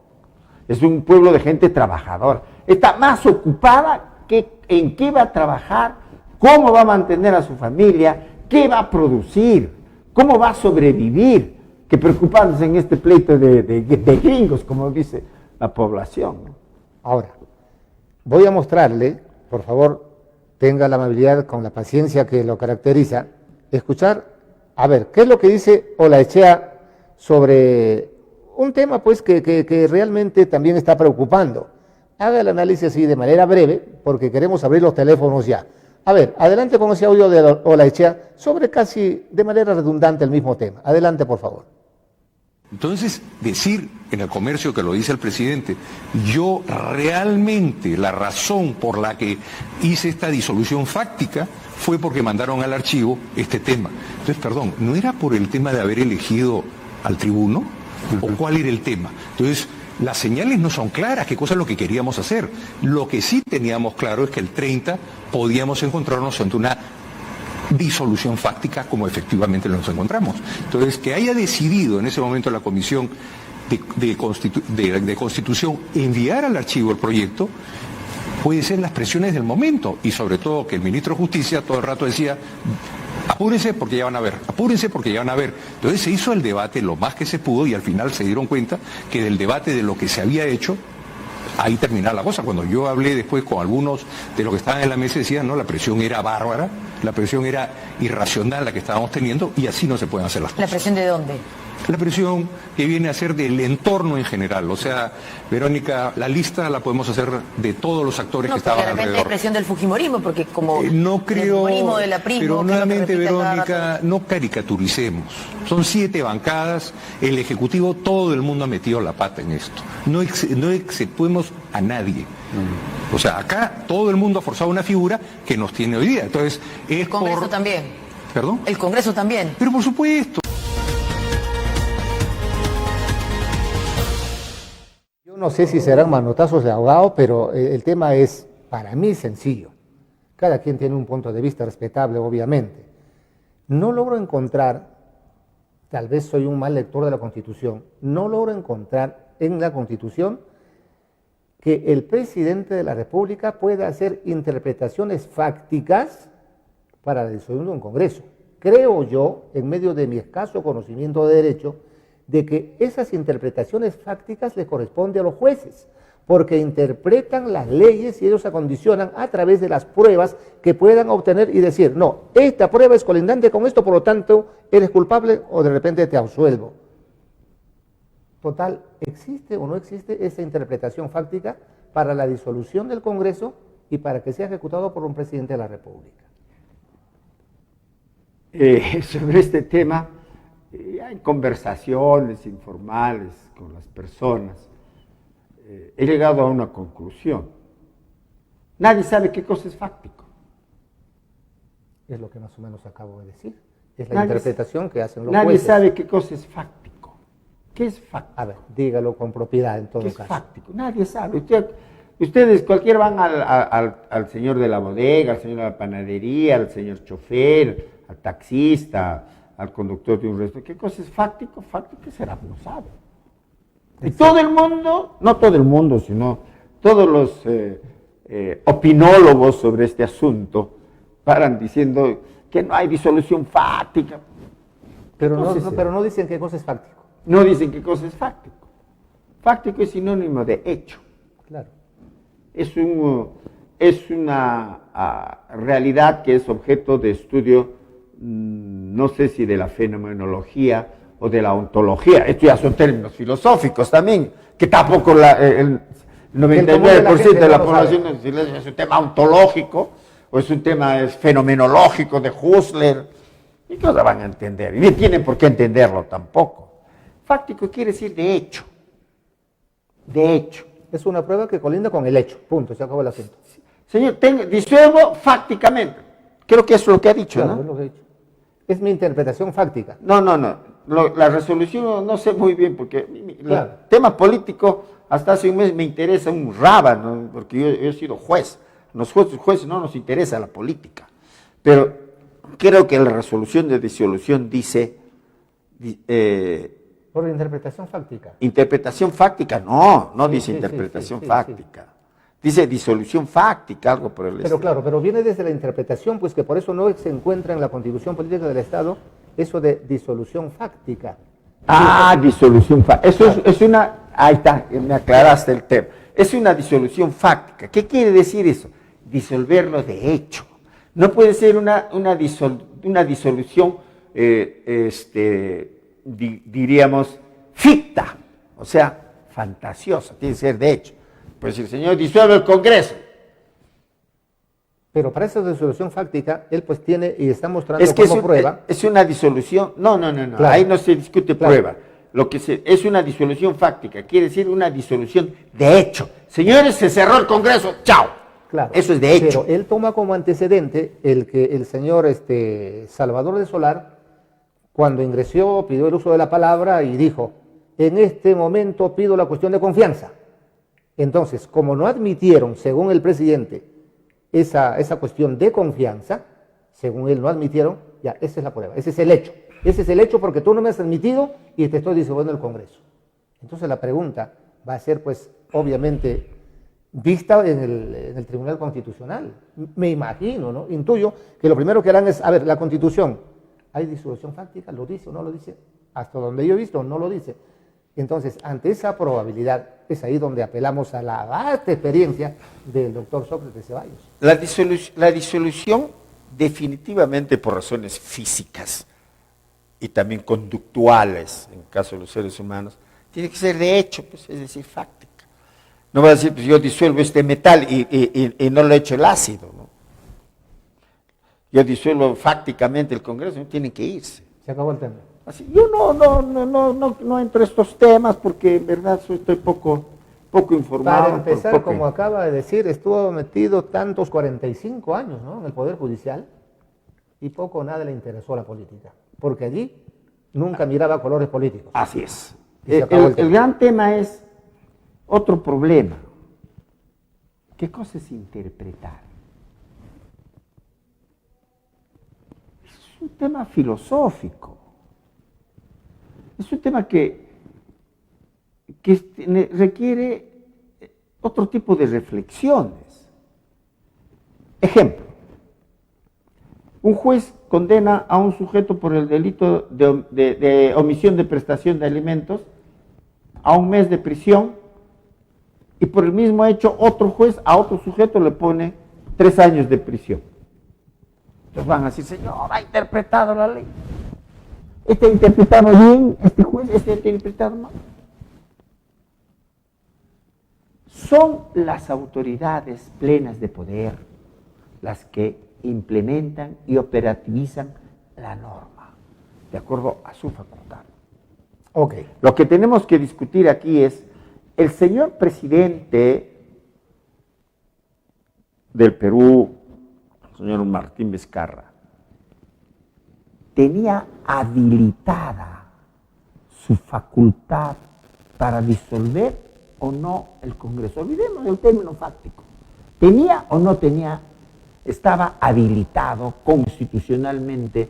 Es un pueblo de gente trabajadora. Está más ocupada que en qué va a trabajar, cómo va a mantener a su familia, qué va a producir, cómo va a sobrevivir, que preocupándose en este pleito de gringos, como dice la población, ¿no? Ahora, voy a mostrarle, por favor, tenga la amabilidad con la paciencia que lo caracteriza, escuchar, a ver, qué es lo que dice Olaechea sobre un tema pues que realmente también está preocupando. Haga el análisis así de manera breve, porque queremos abrir los teléfonos ya. A ver, adelante con ese audio de Olaechea sobre casi de manera redundante el mismo tema. Adelante, por favor. Entonces, decir en el comercio que lo dice el presidente, yo realmente la razón por la que hice esta disolución fáctica fue porque mandaron al archivo este tema. Entonces, perdón, ¿no era por el tema de haber elegido al tribuno? ¿O cuál era el tema? Entonces, las señales no son claras, qué cosa es lo que queríamos hacer. Lo que sí teníamos claro es que el 30 podíamos encontrarnos ante una disolución fáctica como efectivamente nos encontramos. Entonces, que haya decidido en ese momento la Comisión de Constitución enviar al archivo el proyecto, puede ser las presiones del momento, y sobre todo que el ministro de Justicia todo el rato decía, apúrense porque ya van a ver, apúrense porque ya van a ver. Entonces se hizo el debate lo más que se pudo y al final se dieron cuenta que del debate de lo que se había hecho, ahí terminaba la cosa. Cuando yo hablé después con algunos de los que estaban en la mesa, decían, no, la presión era bárbara, la presión era irracional la que estábamos teniendo y así no se pueden hacer las cosas. ¿La presión de dónde? La presión que viene a ser del entorno en general. O sea, Verónica, la lista la podemos hacer de todos los actores que estaban alrededor. No, porque de repente hay presión del fujimorismo, porque como no creo, el fujimorismo, del aprismo, pero nuevamente, Verónica, no caricaturicemos. Son 7 bancadas, el Ejecutivo, todo el mundo ha metido la pata en esto. No exceptuemos a nadie. O sea, acá todo el mundo ha forzado una figura que nos tiene hoy día. Entonces, es el Congreso también. ¿Perdón? El Congreso también. Pero por supuesto. No sé si serán manotazos de ahogado, pero el tema es, para mí, sencillo. Cada quien tiene un punto de vista respetable, obviamente. No logro encontrar, tal vez soy un mal lector de la Constitución, no logro encontrar en la Constitución que el presidente de la República pueda hacer interpretaciones fácticas para la disolución de un Congreso. Creo yo, en medio de mi escaso conocimiento de derecho, de que esas interpretaciones fácticas le corresponden a los jueces, porque interpretan las leyes y ellos acondicionan a través de las pruebas que puedan obtener y decir, no, esta prueba es colindante con esto, por lo tanto, eres culpable o de repente te absuelvo. Total, ¿existe o no existe esa interpretación fáctica para la disolución del Congreso y para que sea ejecutado por un presidente de la República? Sobre este tema, hay conversaciones informales con las personas. He llegado a una conclusión. Nadie sabe qué cosa es fáctico. Es lo que más o menos acabo de decir. Es la interpretación que hacen los jueces. Nadie sabe qué cosa es fáctico. ¿Qué es fáctico? A ver, dígalo con propiedad en todo caso. ¿Qué es fáctico? Nadie sabe. Ustedes, cualquiera van al señor de la bodega, al señor de la panadería, al señor chofer, al taxista, al conductor de un restaurante. ¿Qué cosa es fáctico? Fáctico será, no sabe. Y todo el mundo, no todo el mundo, sino todos los opinólogos sobre este asunto paran diciendo que no hay disolución fáctica. Pero no dicen qué cosa es fáctico. No dicen qué cosa es fáctico. Fáctico es sinónimo de hecho. Claro. Es una realidad que es objeto de estudio, no sé si de la fenomenología o de la ontología. Estos ya son términos filosóficos también, que tampoco el 99% de la población es un tema ontológico, o es un tema fenomenológico de Husserl, y no lo van a entender, y ni tienen por qué entenderlo tampoco. Fáctico quiere decir de hecho. De hecho. Es una prueba que colinda con el hecho, punto, se acabó el asunto. Señor, disuelvo fácticamente. Creo que eso es lo que ha dicho, claro, ¿no? Es lo que he dicho. Es mi interpretación fáctica. No. La resolución no sé muy bien, porque claro. El tema político hasta hace un mes me interesa un rábano, porque yo he sido juez. Los jueces no nos interesa la política. Pero creo que la resolución de disolución dice... por interpretación fáctica. Interpretación fáctica, no Sí, dice interpretación fáctica. Dice disolución fáctica, algo por el estilo. Pero claro, pero viene desde la interpretación, pues que por eso no se encuentra en la Constitución Política del Estado eso de disolución fáctica. Disolución fáctica. Eso es una... Ahí está, me aclaraste el tema. Es una disolución fáctica. ¿Qué quiere decir eso? Disolverlo de hecho. No puede ser una disolución, diríamos, ficta, o sea, fantasiosa, tiene que ser de hecho. Pues el señor disuelve el Congreso. Pero para esa disolución fáctica, él pues tiene y está mostrando como prueba. Es una disolución, no, Claro. ahí no se discute prueba. es una disolución fáctica, quiere decir una disolución de hecho. Señores, se cerró el Congreso, chao. Claro, eso es de hecho. pero él toma como antecedente el que el señor Salvador de Solar, cuando ingresó, pidió el uso de la palabra y dijo, en este momento pido la cuestión de confianza. Entonces, como no admitieron, según el presidente, esa cuestión de confianza, según él no admitieron, ya, esa es la prueba, ese es el hecho. Ese es el hecho porque tú no me has admitido y te estoy disolviendo el Congreso. Entonces la pregunta va a ser, pues, obviamente, vista en el Tribunal Constitucional. Me imagino, ¿no? Intuyo que lo primero que harán es, a ver, la Constitución, ¿hay disolución fáctica? ¿Lo dice o no lo dice? Hasta donde yo he visto, no lo dice. Entonces, ante esa probabilidad, es ahí donde apelamos a la vasta experiencia del doctor Sócrates Ceballos. La disolución, definitivamente por razones físicas y también conductuales, en caso de los seres humanos, tiene que ser de hecho, pues, es decir, fáctica. No va a decir, pues yo disuelvo este metal y no le echo el ácido, ¿no? Yo disuelvo fácticamente el Congreso, no tienen que irse. Se acabó el tema. Así, yo no entro a estos temas porque en verdad estoy poco informado. Para empezar, como acaba de decir, estuvo metido tantos 45 años, ¿no?, en el Poder Judicial y poco o nada le interesó la política, porque allí nunca miraba colores políticos. Así es. El gran tema es otro problema. ¿Qué cosa es interpretar? Es un tema filosófico. Es un tema que requiere otro tipo de reflexiones. Ejemplo, un juez condena a un sujeto por el delito de omisión de prestación de alimentos a 1 mes de prisión y por el mismo hecho otro juez a otro sujeto le pone 3 años de prisión. Entonces van a decir, señor, ha interpretado la ley. Este ha interpretado bien, este juez, este ha interpretado mal. Son las autoridades plenas de poder las que implementan y operativizan la norma, de acuerdo a su facultad. Ok. Lo que tenemos que discutir aquí es, el señor presidente del Perú, el señor Martín Vizcarra, tenía habilitada su facultad para disolver o no el Congreso. Olvidemos el término fáctico. ¿Tenía o no tenía? Estaba habilitado constitucionalmente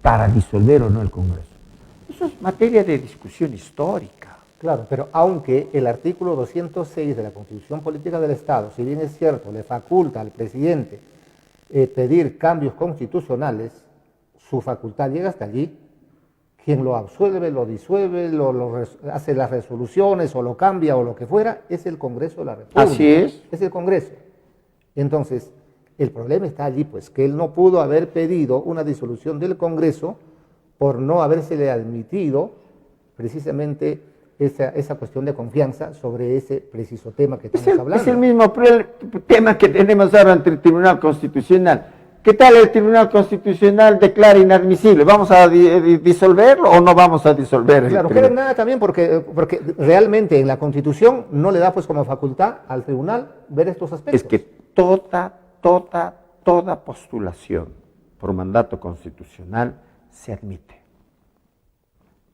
para disolver o no el Congreso. Eso es materia de discusión histórica. Claro, pero aunque el artículo 206 de la Constitución Política del Estado, si bien es cierto, le faculta al presidente pedir cambios constitucionales, su facultad llega hasta allí. Quien lo absuelve, lo disuelve, hace las resoluciones o lo cambia o lo que fuera, es el Congreso de la República. Así es. Es el Congreso. Entonces, el problema está allí, pues, que él no pudo haber pedido una disolución del Congreso por no habérsele admitido precisamente esa cuestión de confianza sobre ese preciso tema que estamos hablando. Es el mismo tema que tenemos ahora ante el Tribunal Constitucional. ¿Qué tal el Tribunal Constitucional declara inadmisible? ¿Vamos a disolverlo o no vamos a disolver? Claro, que nada también porque realmente en la Constitución no le da pues como facultad al tribunal ver estos aspectos. Es que toda postulación por mandato constitucional se admite.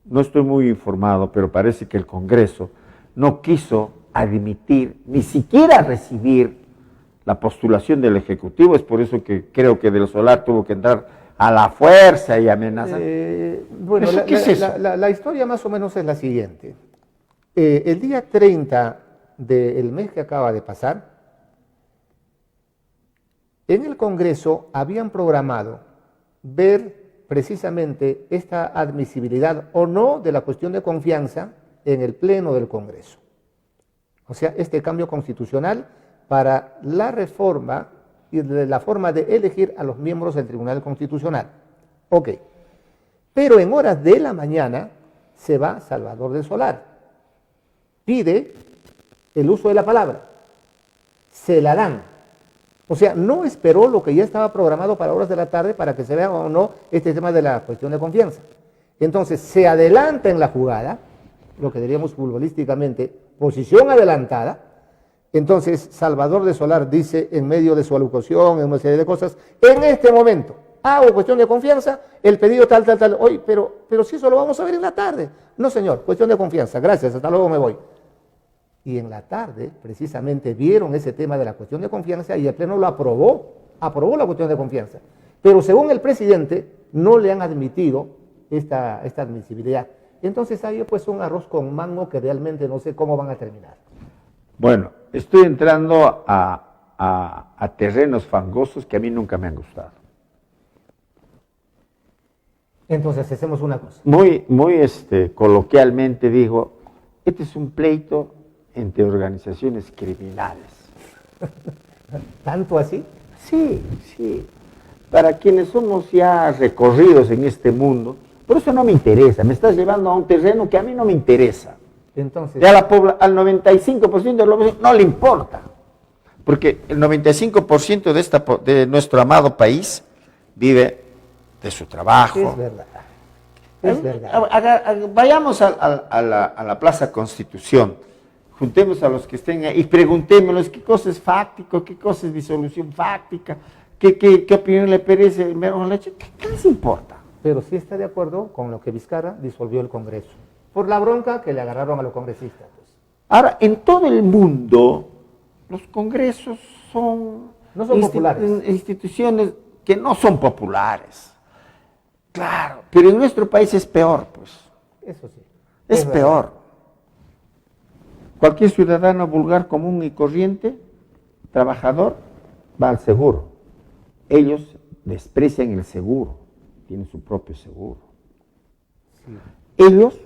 No estoy muy informado, pero parece que el Congreso no quiso admitir, ni siquiera recibir la postulación del Ejecutivo. Es por eso que creo que Del Solar tuvo que entrar a la fuerza y amenazar. Bueno, ¿Qué es eso? La historia más o menos es la siguiente. El día 30 del mes que acaba de pasar, en el Congreso habían programado ver precisamente esta admisibilidad o no de la cuestión de confianza en el Pleno del Congreso. O sea, este cambio constitucional para la reforma y de la forma de elegir a los miembros del Tribunal Constitucional. Ok. Pero en horas de la mañana se va Salvador del Solar. Pide el uso de la palabra. Se la dan. O sea, no esperó lo que ya estaba programado para horas de la tarde para que se vea o no este tema de la cuestión de confianza. Entonces, se adelanta en la jugada lo que diríamos futbolísticamente, posición adelantada. Entonces, Salvador de Solar dice en medio de su alocución, en una serie de cosas, en este momento, hago cuestión de confianza, el pedido tal, hoy, pero si eso lo vamos a ver en la tarde. No, señor, cuestión de confianza, gracias, hasta luego me voy. Y en la tarde, precisamente, vieron ese tema de la cuestión de confianza y el Pleno lo aprobó la cuestión de confianza. Pero según el presidente, no le han admitido esta admisibilidad. Entonces hay pues un arroz con mango que realmente no sé cómo van a terminar. Bueno, estoy entrando a terrenos fangosos que a mí nunca me han gustado. Entonces hacemos una cosa. Muy coloquialmente digo, este es un pleito entre organizaciones criminales. ¿Tanto así? Sí, sí. Para quienes somos ya recorridos en este mundo, por eso no me interesa, me estás llevando a un terreno que a mí no me interesa. Entonces, ya al 95% de los no le importa, porque el 95% de nuestro amado país vive de su trabajo. Es verdad. Es verdad. Vayamos a la Plaza Constitución, juntemos a los que estén ahí y preguntémosles qué cosa es fáctico, qué cosa es disolución fáctica, qué opinión le parece el mero lecho, ¿qué les importa? Pero sí está de acuerdo con lo que Vizcarra disolvió el Congreso, por la bronca que le agarraron a los congresistas. Pues. Ahora, en todo el mundo, los congresos no son populares. Instituciones que no son populares. Claro, pero en nuestro país es peor, pues. Eso sí. Es peor. Cualquier ciudadano vulgar, común y corriente, trabajador, va al seguro. Ellos desprecian el seguro, tienen su propio seguro. Sí. Ellos,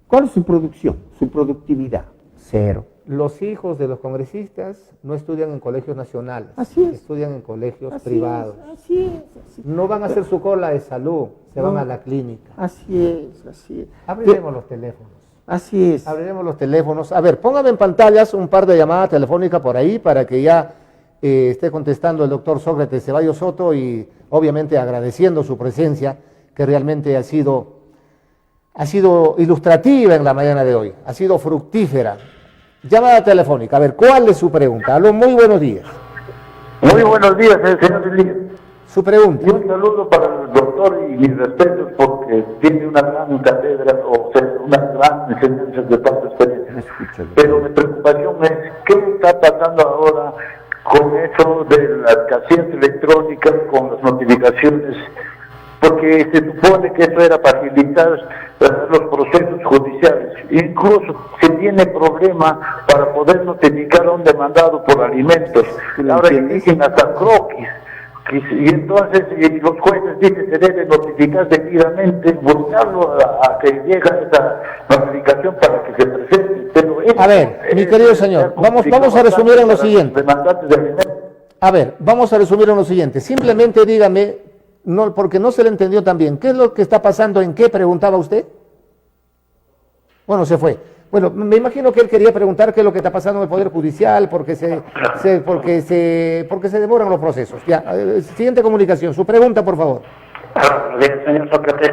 ¿cuál es su producción? Su productividad, cero. Los hijos de los congresistas no estudian en colegios nacionales, estudian en colegios privados. Así es. No van a hacer su cola de salud, van a la clínica. Así es. Abriremos los teléfonos. Así es. Abriremos los teléfonos. A ver, póngame en pantallas un par de llamadas telefónicas por ahí para que ya esté contestando el doctor Sócrates Ceballos Soto y obviamente agradeciendo su presencia, que realmente ha sido ilustrativa en la mañana de hoy, ha sido fructífera. Llamada telefónica, a ver, ¿cuál es su pregunta? Aló, muy buenos días. Muy buenos días, señor Elías. Su pregunta. Y un saludo para el doctor y mis respetos porque tiene una gran cátedra, o sea, una gran enseñanza de tanta experiencia. Pero mi preocupación es, ¿qué está pasando ahora con eso de las casillas electrónicas, con las notificaciones? Porque se supone que eso era facilitar los procesos judiciales. Incluso se tiene problema para poder notificar a un demandado por alimentos. Ahora dicen hasta croquis. Y entonces los jueces dicen que se debe notificar debidamente, buscarlo a que llegue esa notificación para que se presente. Pero a ver, mi querido señor, vamos a resumir en lo siguiente. A ver, vamos a resumir en lo siguiente. Simplemente dígame, no, porque no se le entendió tan bien. ¿Qué es lo que está pasando? ¿En qué preguntaba usted? Bueno, se fue. Bueno, me imagino que él quería preguntar qué es lo que está pasando en el Poder Judicial, porque se demoran los procesos. Ya, siguiente comunicación. Su pregunta, por favor. Bien, señor Sócrates.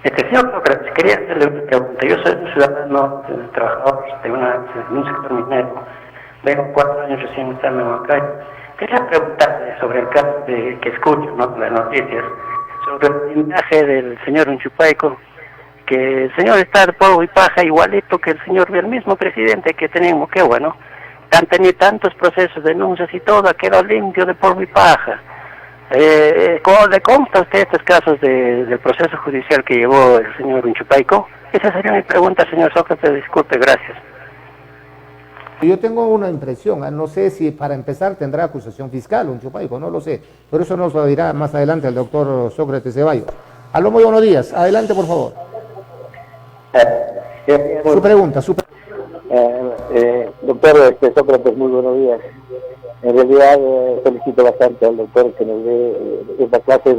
Señor Sócrates, quería hacerle una pregunta. Yo soy un ciudadano, trabajador de un sector minero. Vengo 4 años recién de estar en Huancayo. Quería preguntarle sobre el caso que escucho, ¿no?, las noticias, sobre el blindaje del señor Unchupaico, que el señor está de polvo y paja igualito que el señor, el mismo presidente que tenemos, que bueno, han tenido tantos procesos, denuncias y todo, ha quedado limpio de polvo y paja. ¿Cómo le consta a usted estos casos del proceso judicial que llevó el señor Unchupaico? Esa sería mi pregunta, señor Sócrates, disculpe, gracias. Yo tengo una impresión, no sé si para empezar tendrá acusación fiscal Unchupaico, no lo sé, pero eso nos lo dirá más adelante el doctor Sócrates Ceballos. Aló, muy buenos días, adelante por favor. Su pregunta. Doctor Sócrates, muy buenos días. En realidad felicito bastante al doctor que nos dé esta clase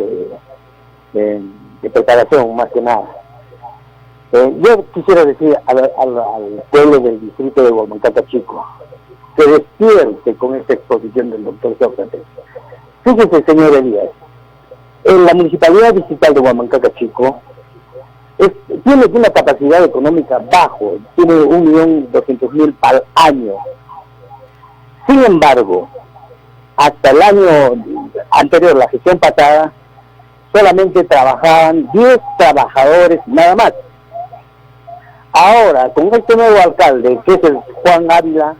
de preparación, más que nada. Yo quisiera decir al pueblo del distrito de Huamancaca Chico, que despierte con esta exposición del doctor Sócrates. Fíjese, señor Elías, en la Municipalidad Distrital de Huamancaca Chico tiene una capacidad económica bajo, tiene 1.200.000 al año. Sin embargo, hasta el año anterior, la gestión pasada, solamente trabajaban 10 trabajadores nada más. Ahora, con este nuevo alcalde, que es el Juan Ávila,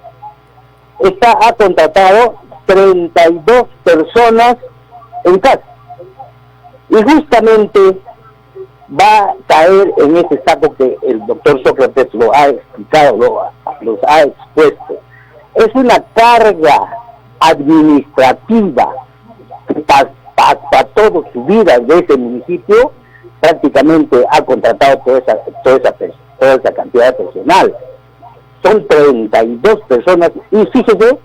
ha contratado 32 personas en casa. Y justamente va a caer en ese saco que el doctor Sócrates lo ha explicado, los ha expuesto. Es una carga administrativa que para toda su vida de ese municipio prácticamente ha contratado toda esa cantidad de personal. Son 32 personas y fíjese,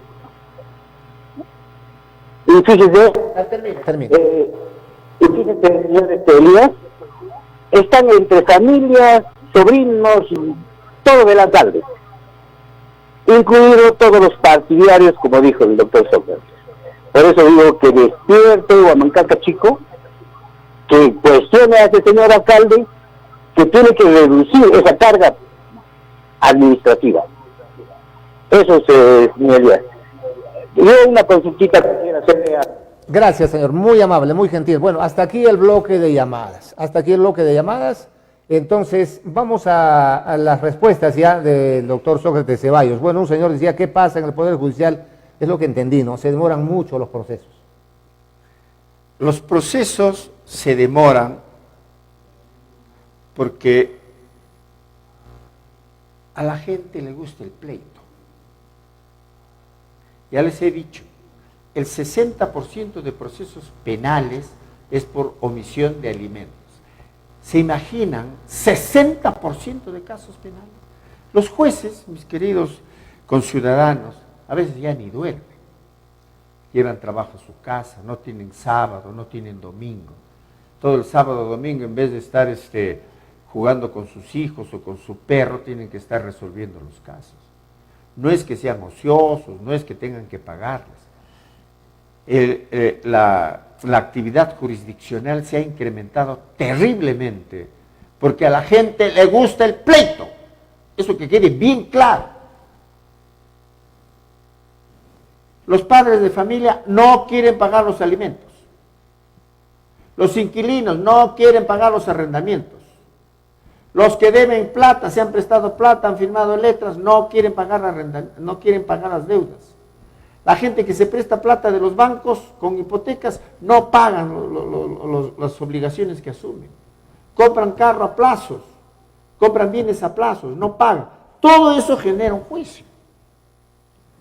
señores Elías, están entre familias, sobrinos, todo del alcalde, incluidos todos los partidarios, como dijo el doctor Sócrates. Por eso digo que despierte Huamancaca Chico, que cuestione a ese señor alcalde, que tiene que reducir esa carga administrativa. Eso es, señorías. Yo una consultita que quiero hacerle a... Gracias, señor. Muy amable, muy gentil. Bueno, hasta aquí el bloque de llamadas. Hasta aquí el bloque de llamadas. Entonces, vamos a las respuestas ya del doctor Sócrates Ceballos. Bueno, un señor decía, ¿qué pasa en el Poder Judicial? Es lo que entendí, ¿no? Se demoran mucho los procesos. Los procesos se demoran porque a la gente le gusta el pleito. Ya les he dicho, el 60% de procesos penales es por omisión de alimentos. ¿Se imaginan 60% de casos penales? Los jueces, mis queridos conciudadanos, a veces ya ni duermen. Llevan trabajo a su casa, no tienen sábado, no tienen domingo. Todo el sábado o domingo, en vez de estar jugando con sus hijos o con su perro, tienen que estar resolviendo los casos. No es que sean ociosos, no es que tengan que pagarles. La actividad jurisdiccional se ha incrementado terriblemente porque a la gente le gusta el pleito. Eso que quede bien claro. Los padres de familia no quieren pagar los alimentos. Los inquilinos no quieren pagar los arrendamientos. Los que deben plata, se han prestado plata, han firmado letras, no quieren pagar las deudas. La gente que se presta plata de los bancos con hipotecas no pagan las obligaciones que asumen. Compran carro a plazos, compran bienes a plazos, no pagan. Todo eso genera un juicio.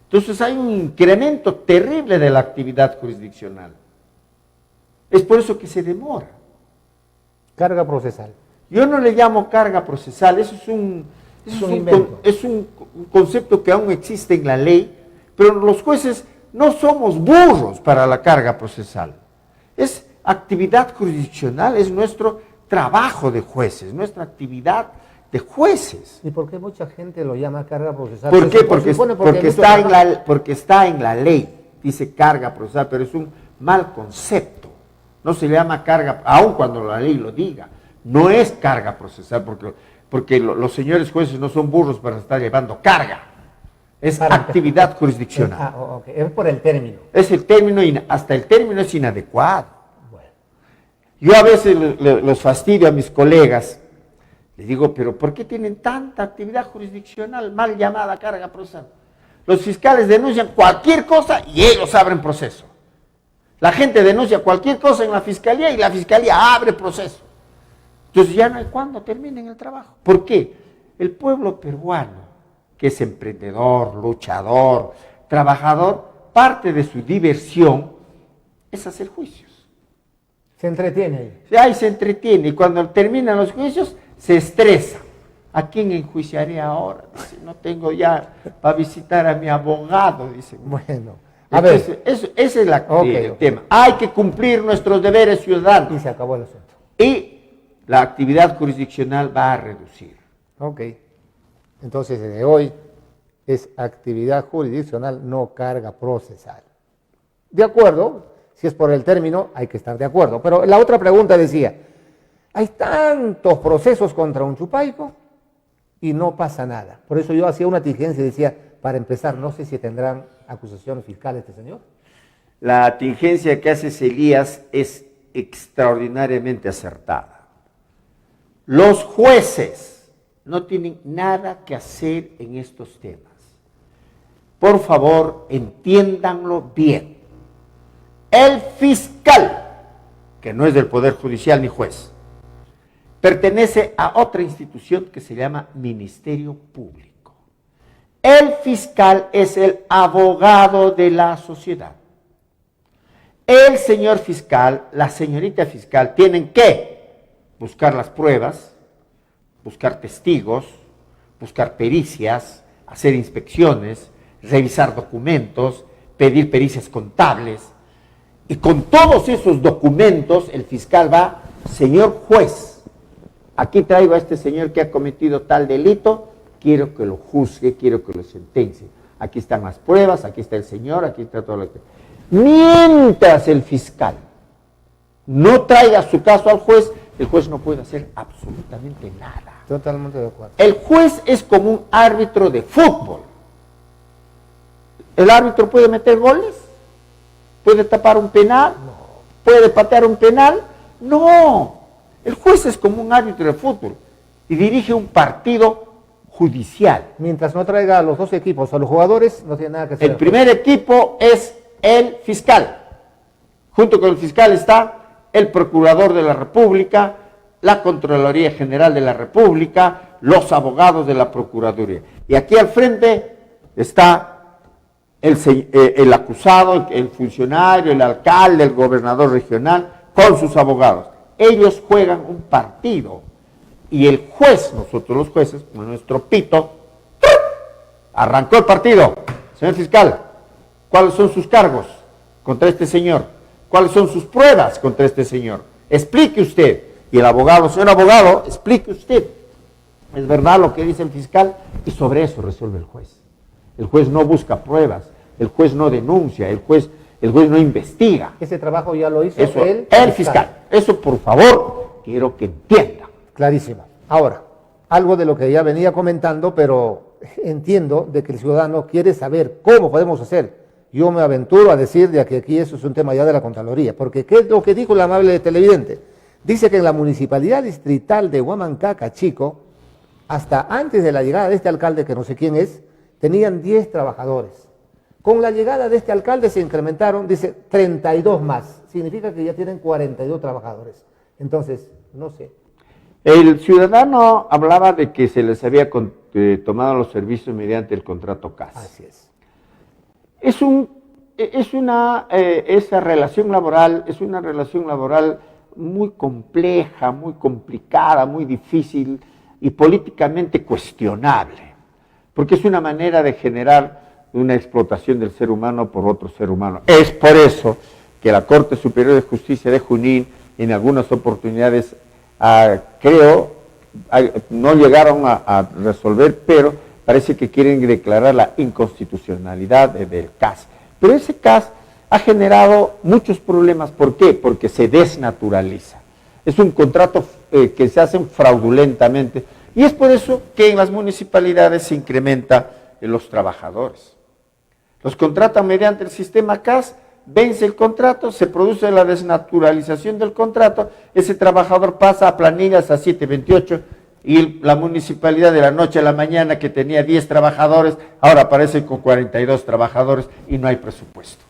Entonces hay un incremento terrible de la actividad jurisdiccional. Es por eso que se demora. Carga procesal. Yo no le llamo carga procesal, eso es un concepto que aún existe en la ley, pero los jueces no somos burros para la carga procesal. Es actividad jurisdiccional, es nuestro trabajo de jueces, nuestra actividad de jueces. ¿Y por qué mucha gente lo llama carga procesal? ¿Por qué? Porque está en la ley, dice carga procesal, pero es un mal concepto. No se le llama carga, aun cuando la ley lo diga. No es carga procesal, porque los señores jueces no son burros para estar llevando carga. Es actividad jurisdiccional. Okay. Es por el término. Es el término, hasta el término es inadecuado. Bueno. Yo a veces los fastidio a mis colegas, les digo, pero ¿por qué tienen tanta actividad jurisdiccional mal llamada carga procesal? Los fiscales denuncian cualquier cosa y ellos abren proceso. La gente denuncia cualquier cosa en la fiscalía y la fiscalía abre proceso. Entonces ya no hay cuándo terminen el trabajo. ¿Por qué? El pueblo peruano, que es emprendedor, luchador, trabajador, parte de su diversión es hacer juicios. Se entretiene ahí. Ahí se entretiene y cuando terminan los juicios se estresa. ¿A quién enjuiciaré ahora? Dice, no tengo ya para visitar a mi abogado, dice. Bueno, entonces, ese es el tema. Hay que cumplir nuestros deberes ciudadanos. Y se acabó el asunto. Y la actividad jurisdiccional va a reducir. Ok. Entonces, desde hoy es actividad jurisdiccional, no carga procesal. De acuerdo, si es por el término, hay que estar de acuerdo. Pero la otra pregunta decía, Hay tantos procesos contra un chupaico y no pasa nada. Por eso yo hacía una tingencia y decía, para empezar, no sé si tendrán acusación fiscal este señor. La tingencia que hace Elías es extraordinariamente acertada. Los jueces no tienen nada que hacer en estos temas. Por favor, entiéndanlo bien. El fiscal, que no es del Poder Judicial ni juez, pertenece a otra institución que se llama Ministerio Público. El fiscal es el abogado de la sociedad. El señor fiscal, la señorita fiscal, tienen que buscar las pruebas, buscar testigos, buscar pericias, hacer inspecciones, revisar documentos, pedir pericias contables. Y con todos esos documentos, el fiscal va, señor juez, aquí traigo a este señor que ha cometido tal delito, quiero que lo juzgue, quiero que lo sentencie. Aquí están las pruebas, aquí está el señor, aquí está todo lo que... Mientras el fiscal no traiga su caso al juez, el juez no puede hacer absolutamente nada. Totalmente de acuerdo. El juez es como un árbitro de fútbol. ¿El árbitro puede meter goles? ¿Puede tapar un penal? No. ¿Puede patear un penal? No. El juez es como un árbitro de fútbol y dirige un partido judicial. Mientras no traiga a los dos equipos, a los jugadores, no tiene nada que hacer. El primer equipo es el fiscal. Junto con el fiscal está el Procurador de la República, la Contraloría General de la República, los abogados de la Procuraduría. Y aquí al frente está el acusado, el funcionario, el alcalde, el gobernador regional, con sus abogados. Ellos juegan un partido y el juez, nosotros los jueces, con nuestro pito, arrancó el partido. Señor fiscal, ¿cuáles son sus cargos contra este señor? ¿Cuáles son sus pruebas contra este señor? Explique usted. Y el abogado, señor abogado, explique usted. ¿Es verdad lo que dice el fiscal? Y sobre eso resuelve el juez. El juez no busca pruebas, el juez no denuncia, el juez no investiga. Ese trabajo ya lo hizo Eso, el fiscal. Eso, por favor, quiero que entienda. Clarísimo. Ahora, algo de lo que ya venía comentando, pero entiendo de que el ciudadano quiere saber cómo podemos hacer. Yo me aventuro a decir de que aquí eso es un tema ya de la Contraloría, porque ¿qué es lo que dijo el amable televidente? Dice que en la Municipalidad Distrital de Huamancaka, Chico, hasta antes de la llegada de este alcalde, que no sé quién es, tenían 10 trabajadores. Con la llegada de este alcalde se incrementaron, dice, 32 más. Significa que ya tienen 42 trabajadores. Entonces, no sé. El ciudadano hablaba de que se les había tomado los servicios mediante el contrato CAS. Así es. Esa relación laboral es una relación laboral muy compleja, muy complicada, muy difícil y políticamente cuestionable, porque es una manera de generar una explotación del ser humano por otro ser humano. Es por eso que la Corte Superior de Justicia de Junín en algunas oportunidades, no llegaron a resolver, pero parece que quieren declarar la inconstitucionalidad del CAS. Pero ese CAS ha generado muchos problemas. ¿Por qué? Porque se desnaturaliza. Es un contrato que se hace fraudulentamente y es por eso que en las municipalidades se incrementa los trabajadores. Los contratan mediante el sistema CAS, vence el contrato, se produce la desnaturalización del contrato, ese trabajador pasa a planillas a 728 y la municipalidad de la noche a la mañana que tenía 10 trabajadores, ahora aparece con 42 trabajadores y no hay presupuesto.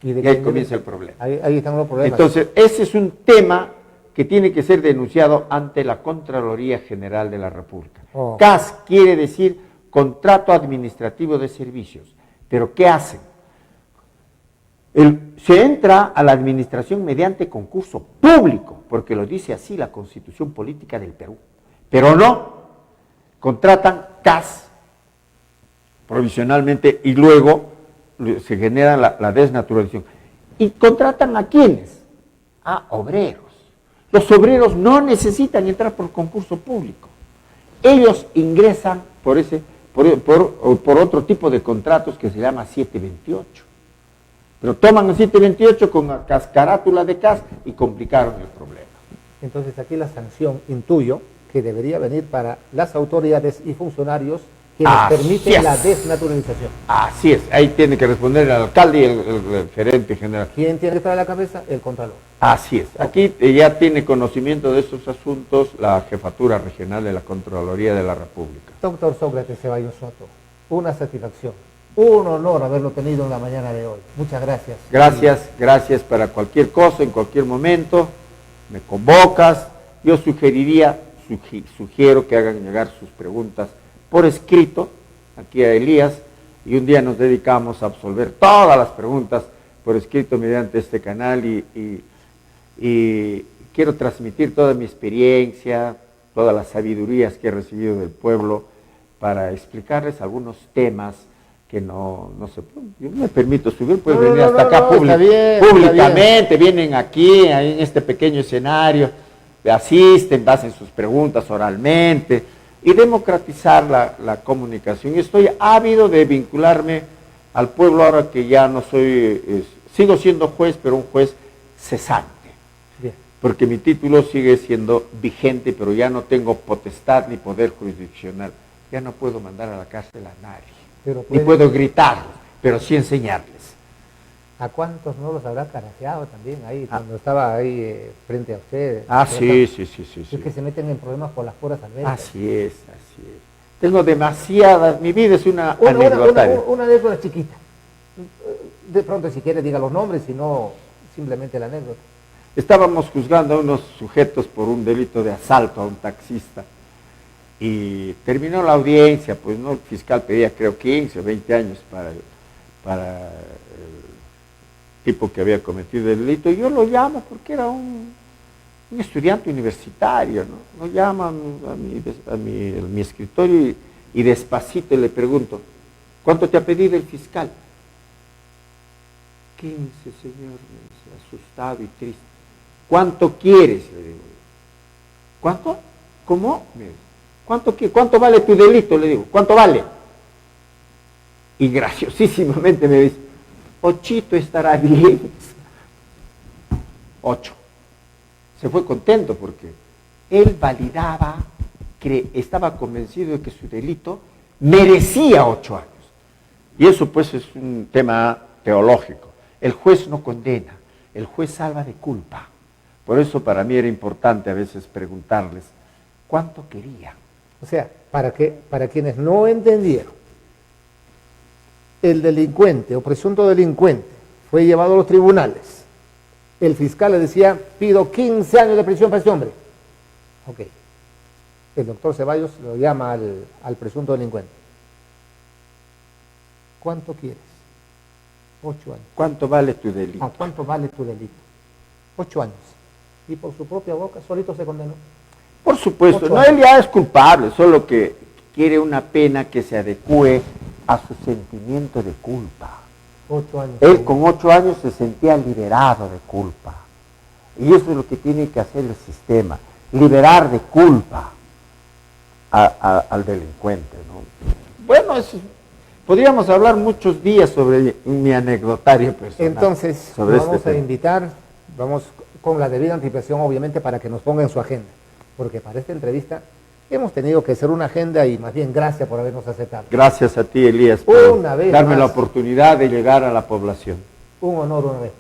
Y ahí comienza el problema. Ahí están los problemas. Entonces, ese es un tema que tiene que ser denunciado ante la Contraloría General de la República. CAS quiere decir Contrato Administrativo de Servicios. ¿Pero qué hacen? Se entra a la administración mediante concurso público, porque lo dice así la Constitución Política del Perú. Pero no, contratan CAS provisionalmente y luego se genera la desnaturalización. ¿Y contratan a quiénes? A obreros. Los obreros no necesitan entrar por concurso público. Ellos ingresan por otro tipo de contratos que se llama 728. Pero toman el 728 con la cascarátula de CAS y complicaron el problema. Entonces aquí la sanción, intuyo, que debería venir para las autoridades y funcionarios que permiten la desnaturalización. Así es, ahí tiene que responder el alcalde y el gerente general. ¿Quién tiene que estar a la cabeza? El contralor. Así es, aquí ya tiene conocimiento de estos asuntos la Jefatura Regional de la Contraloría de la República. Doctor Sócrates Ceballos Soto, una satisfacción, un honor haberlo tenido en la mañana de hoy. Muchas gracias. Gracias para cualquier cosa, en cualquier momento, me convocas. Yo sugiero que hagan llegar sus preguntas por escrito aquí a Elías, y un día nos dedicamos a absolver todas las preguntas por escrito mediante este canal, y quiero transmitir toda mi experiencia, todas las sabidurías que he recibido del pueblo para explicarles algunos temas que no se pueden. Yo me permito subir, puedes venir hasta acá públicamente, vienen aquí en este pequeño escenario, asisten, hacen sus preguntas oralmente y democratizar la comunicación. Y estoy ávido de vincularme al pueblo ahora que ya no soy, sigo siendo juez, pero un juez cesante. Bien. Porque mi título sigue siendo vigente, pero ya no tengo potestad ni poder jurisdiccional. Ya no puedo mandar a la cárcel a nadie, ni puedo gritar, pero sí enseñarles. ¿A cuántos no los habrá carajeado también ahí, cuando estaba ahí frente a ustedes? Sí. Es que se meten en problemas por las puras albercas. Así es. Tengo demasiadas, mi vida es una anecdotaria. Una anécdota chiquita. De pronto, si quiere, diga los nombres, si no, simplemente la anécdota. Estábamos juzgando a unos sujetos por un delito de asalto a un taxista. Y terminó la audiencia, pues no, el fiscal pedía creo 15 o 20 años para el tipo que había cometido el delito, y yo lo llamo porque era un estudiante universitario, ¿no? Lo llamo a mi escritorio y despacito le pregunto, ¿cuánto te ha pedido el fiscal? 15, señor, me dice, asustado y triste. ¿Cuánto quieres? Le digo. ¿Cuánto? ¿Cómo? Me dice. ¿Cuánto vale tu delito? Le digo, ¿cuánto vale? Y graciosísimamente me dice, 8 estará bien. 8. Se fue contento porque él validaba, estaba convencido de que su delito merecía 8 años. Y eso pues es un tema teológico. El juez no condena, el juez salva de culpa. Por eso para mí era importante a veces preguntarles, ¿cuánto quería? O sea, para quienes no entendieron, el delincuente o presunto delincuente fue llevado a los tribunales. El fiscal le decía, pido 15 años de prisión para este hombre. Ok. El doctor Ceballos lo llama al presunto delincuente. ¿Cuánto quieres? 8 años. ¿Cuánto vale tu delito? ¿Cuánto vale tu delito? 8 años. Y por su propia boca solito se condenó. Por supuesto, no, él ya es culpable, solo que quiere una pena que se adecue a su sentimiento de culpa. 8 años. Él con 8 años se sentía liberado de culpa. Y eso es lo que tiene que hacer el sistema, liberar de culpa al delincuente, ¿no? Bueno, podríamos hablar muchos días sobre mi anecdotario personal. Entonces, vamos a invitar, vamos con la debida anticipación, obviamente, para que nos ponga en su agenda. Porque para esta entrevista hemos tenido que hacer una agenda y más bien gracias por habernos aceptado. Gracias a ti, Elías, por darme la oportunidad de llegar a la población. Un honor una vez.